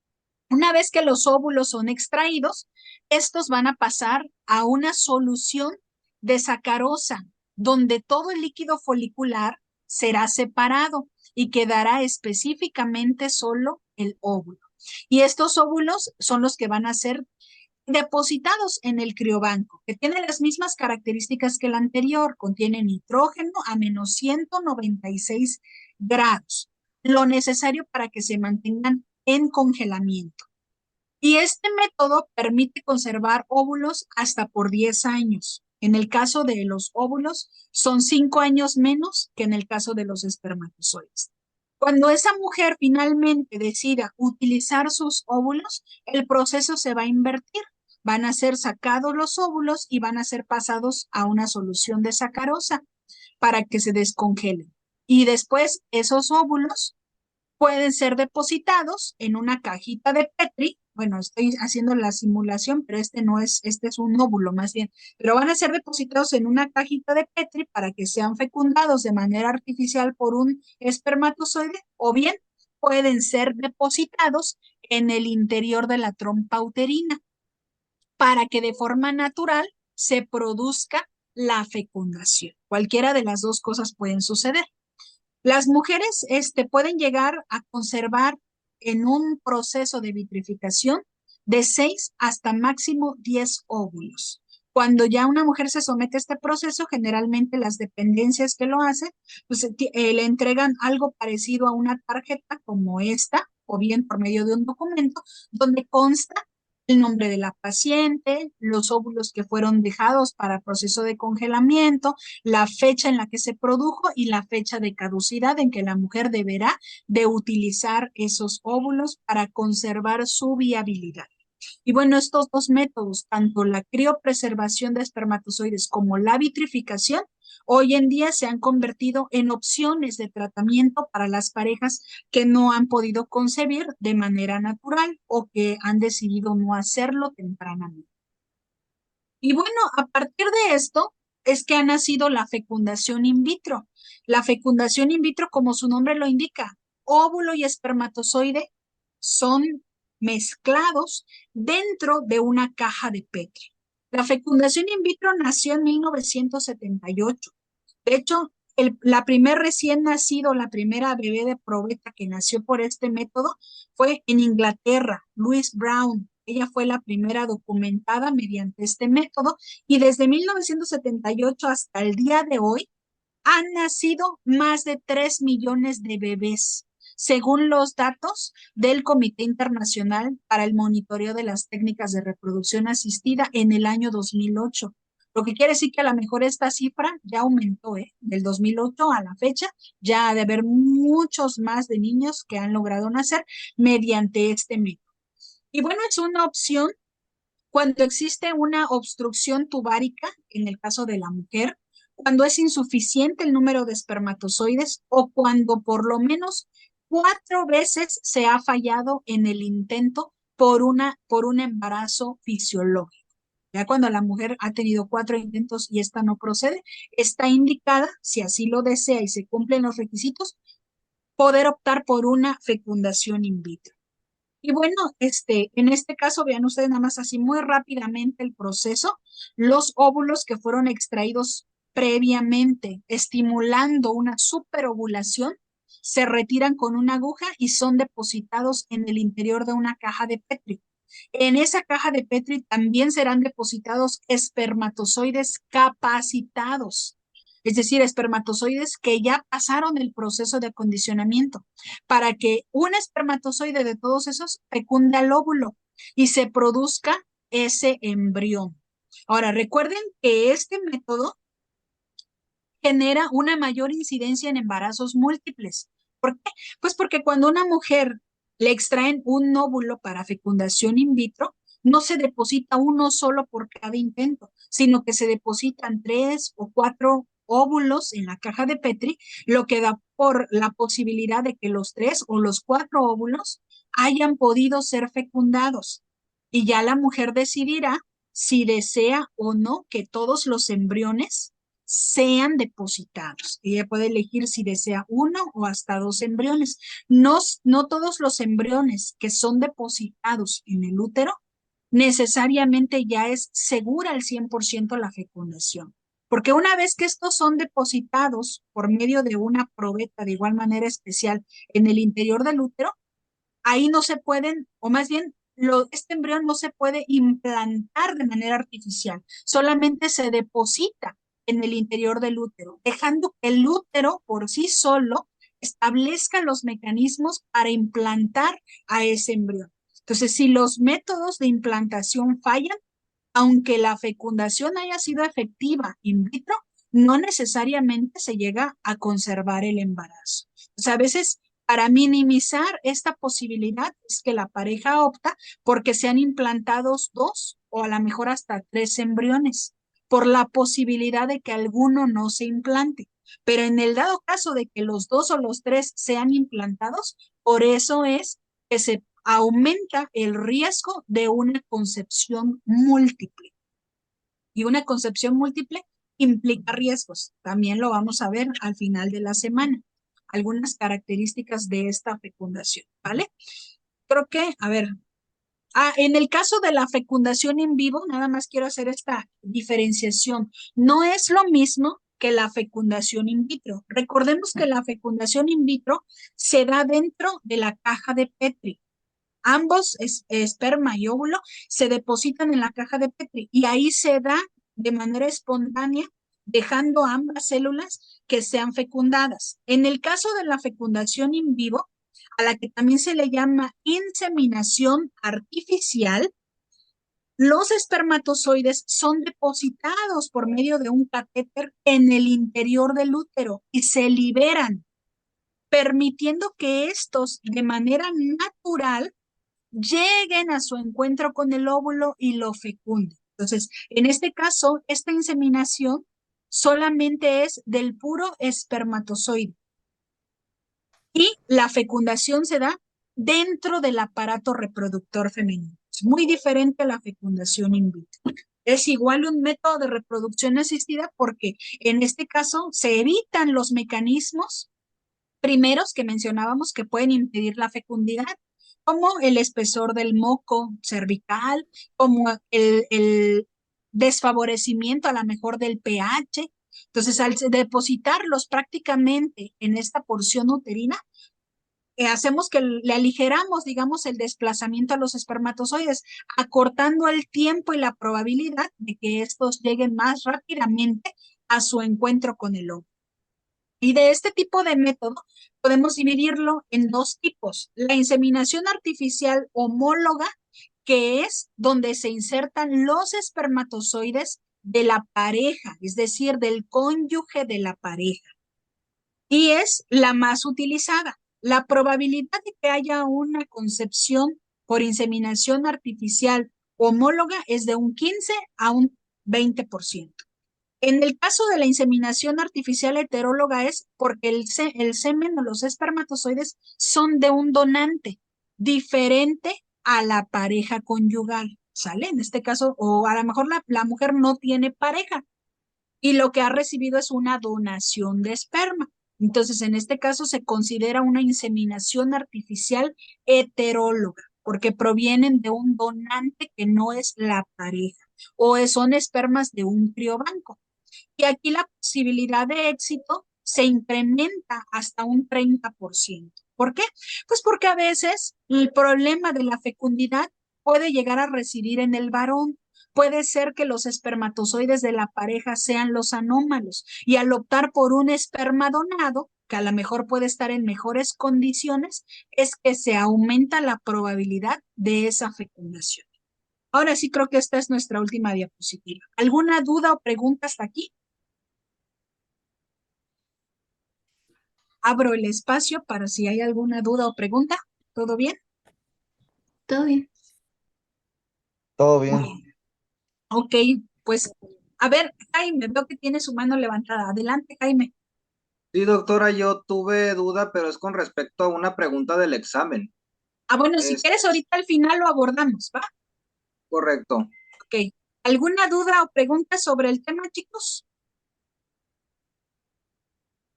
A: Una vez que los óvulos son extraídos, estos van a pasar a una solución de sacarosa, donde todo el líquido folicular será separado y quedará específicamente solo el óvulo. Y estos óvulos son los que van a ser depositados en el criobanco, que tiene las mismas características que el anterior, contiene nitrógeno a menos 196 grados, lo necesario para que se mantengan en congelamiento. Y este método permite conservar óvulos hasta por 10 años. En el caso de los óvulos, son 5 años menos que en el caso de los espermatozoides. Cuando esa mujer finalmente decida utilizar sus óvulos, el proceso se va a invertir. Van a ser sacados los óvulos y van a ser pasados a una solución de sacarosa para que se descongelen. Y después esos óvulos pueden ser depositados en una cajita de Petri. Bueno, estoy haciendo la simulación, pero este es un óvulo más bien. Pero van a ser depositados en una cajita de Petri para que sean fecundados de manera artificial por un espermatozoide o bien pueden ser depositados en el interior de la trompa uterina para que de forma natural se produzca la fecundación. Cualquiera de las dos cosas pueden suceder. Las mujeres pueden llegar a conservar en un proceso de vitrificación de 6 hasta máximo 10 óvulos. Cuando ya una mujer se somete a este proceso, generalmente las dependencias que lo hacen, pues le entregan algo parecido a una tarjeta como esta, o bien por medio de un documento, donde consta el nombre de la paciente, los óvulos que fueron dejados para proceso de congelamiento, la fecha en la que se produjo y la fecha de caducidad en que la mujer deberá de utilizar esos óvulos para conservar su viabilidad. Y bueno, estos dos métodos, tanto la criopreservación de espermatozoides como la vitrificación, hoy en día se han convertido en opciones de tratamiento para las parejas que no han podido concebir de manera natural o que han decidido no hacerlo tempranamente. Y bueno, a partir de esto es que ha nacido la fecundación in vitro. La fecundación in vitro, como su nombre lo indica, óvulo y espermatozoide son mezclados dentro de una caja de Petri. La fecundación in vitro nació en 1978. De hecho, la primer recién nacido, la primera bebé de probeta que nació por este método fue en Inglaterra, Louise Brown. Ella fue la primera documentada mediante este método y desde 1978 hasta el día de hoy han nacido más de 3 millones de bebés, según los datos del Comité Internacional para el Monitoreo de las Técnicas de Reproducción Asistida en el año 2008. Lo que quiere decir que a lo mejor esta cifra ya aumentó, del 2008 a la fecha, ya ha de haber muchos más de niños que han logrado nacer mediante este método. Y bueno, es una opción cuando existe una obstrucción tubárica, en el caso de la mujer, cuando es insuficiente el número de espermatozoides o cuando por lo menos 4 veces se ha fallado en el intento por un embarazo fisiológico. Ya cuando la mujer ha tenido 4 intentos y esta no procede, está indicada, si así lo desea y se cumplen los requisitos, poder optar por una fecundación in vitro. Y bueno, en este caso, vean ustedes nada más así muy rápidamente el proceso. Los óvulos que fueron extraídos previamente, estimulando una superovulación, se retiran con una aguja y son depositados en el interior de una caja de Petri. En esa caja de Petri también serán depositados espermatozoides capacitados, es decir, espermatozoides que ya pasaron el proceso de acondicionamiento, para que un espermatozoide de todos esos fecunde al óvulo y se produzca ese embrión. Ahora, recuerden que este método genera una mayor incidencia en embarazos múltiples. ¿Por qué? Pues porque cuando a una mujer le extraen un óvulo para fecundación in vitro, no se deposita uno solo por cada intento, sino que se depositan 3 o 4 óvulos en la caja de Petri, lo que da por la posibilidad de que los 3 o los 4 óvulos hayan podido ser fecundados. Y ya la mujer decidirá si desea o no que todos los embriones sean depositados. Ella puede elegir si desea 1 o hasta 2 embriones. No todos los embriones que son depositados en el útero necesariamente ya es segura al 100% la fecundación. Porque una vez que estos son depositados por medio de una probeta de igual manera especial en el interior del útero, ahí no se pueden, o más bien, este embrión no se puede implantar de manera artificial, solamente se deposita en el interior del útero, dejando que el útero por sí solo establezca los mecanismos para implantar a ese embrión. Entonces, si los métodos de implantación fallan, aunque la fecundación haya sido efectiva in vitro, no necesariamente se llega a conservar el embarazo. O sea, a veces para minimizar esta posibilidad es que la pareja opta porque sean implantados 2 o a lo mejor hasta 3 embriones, por la posibilidad de que alguno no se implante. Pero en el dado caso de que los 2 o los 3 sean implantados, por eso es que se aumenta el riesgo de una concepción múltiple. Y una concepción múltiple implica riesgos. También lo vamos a ver al final de la semana. Algunas características de esta fecundación, ¿vale? Creo que, a ver, en el caso de la fecundación en vivo, nada más quiero hacer esta diferenciación. No es lo mismo que la fecundación in vitro. Recordemos que la fecundación in vitro se da dentro de la caja de Petri. Ambos, esperma y óvulo, se depositan en la caja de Petri y ahí se da de manera espontánea, dejando ambas células que sean fecundadas. En el caso de la fecundación in vivo, a la que también se le llama inseminación artificial, los espermatozoides son depositados por medio de un catéter en el interior del útero y se liberan, permitiendo que estos de manera natural lleguen a su encuentro con el óvulo y lo fecunden. Entonces, en este caso, esta inseminación solamente es del puro espermatozoide. Y la fecundación se da dentro del aparato reproductor femenino. Es muy diferente a la fecundación in vitro. Es igual un método de reproducción asistida porque en este caso se evitan los mecanismos primeros que mencionábamos que pueden impedir la fecundidad, como el espesor del moco cervical, como el desfavorecimiento a lo mejor del pH. Entonces, al depositarlos prácticamente en esta porción uterina, hacemos que le aligeramos, digamos, el desplazamiento a los espermatozoides, acortando el tiempo y la probabilidad de que estos lleguen más rápidamente a su encuentro con el óvulo. Y de este tipo de método podemos dividirlo en dos tipos. La inseminación artificial homóloga, que es donde se insertan los espermatozoides de la pareja, es decir, del cónyuge de la pareja. Y es la más utilizada. La probabilidad de que haya una concepción por inseminación artificial homóloga es de un 15 a un 20%. En el caso de la inseminación artificial heteróloga es porque el semen o los espermatozoides son de un donante diferente a la pareja conyugal, ¿sale? En este caso, o a lo mejor la mujer no tiene pareja y lo que ha recibido es una donación de esperma. Entonces, en este caso se considera una inseminación artificial heteróloga porque provienen de un donante que no es la pareja o son espermas de un criobanco. Y aquí la posibilidad de éxito se incrementa hasta un 30%. ¿Por qué? Pues porque a veces el problema de la fecundidad puede llegar a residir en el varón. Puede ser que los espermatozoides de la pareja sean los anómalos y al optar por un esperma donado, que a lo mejor puede estar en mejores condiciones, es que se aumenta la probabilidad de esa fecundación. Ahora sí creo que esta es nuestra última diapositiva. ¿Alguna duda o pregunta hasta aquí? Abro el espacio para si hay alguna duda o pregunta. ¿Todo bien?
B: Todo bien.
H: Todo bien.
A: Ok, pues a ver, Jaime, veo que tiene su mano levantada. Adelante, Jaime.
E: Sí, doctora, yo tuve duda, pero es con respecto a una pregunta del examen.
A: Bueno, si quieres ahorita al final lo abordamos, ¿va?
E: Correcto.
A: Ok. ¿Alguna duda o pregunta sobre el tema, chicos?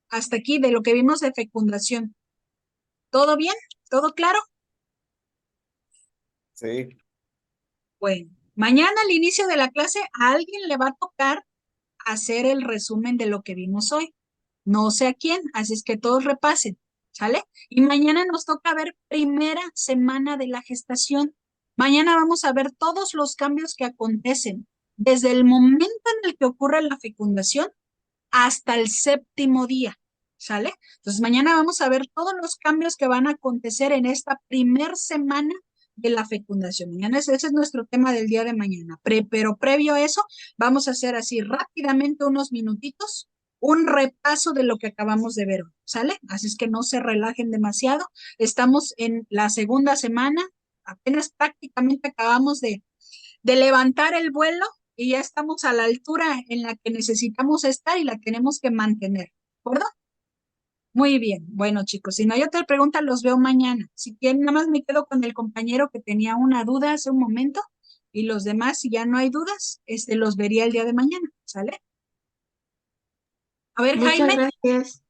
A: Hasta aquí de lo que vimos de fecundación. ¿Todo bien? ¿Todo claro?
G: Sí.
A: Bueno, mañana al inicio de la clase a alguien le va a tocar hacer el resumen de lo que vimos hoy. No sé a quién, así es que todos repasen, ¿sale? Y mañana nos toca ver primera semana de la gestación. Mañana vamos a ver todos los cambios que acontecen desde el momento en el que ocurre la fecundación hasta el 7º día, ¿sale? Entonces mañana vamos a ver todos los cambios que van a acontecer en esta primer semana de la fecundación. Mañana ese es nuestro tema del día de mañana. Pero previo a eso, vamos a hacer así rápidamente unos minutitos, un repaso de lo que acabamos de ver, ¿sale? Así es que no se relajen demasiado. Estamos en la segunda semana, apenas prácticamente acabamos de levantar el vuelo y ya estamos a la altura en la que necesitamos estar y la tenemos que mantener, ¿de acuerdo? Muy bien, bueno chicos, si no hay otra pregunta los veo mañana. Si quieren, nada más me quedo con el compañero que tenía una duda hace un momento y los demás, si ya no hay dudas, los vería el día de mañana, ¿sale? A ver,
B: Muchas
A: Jaime.
B: gracias.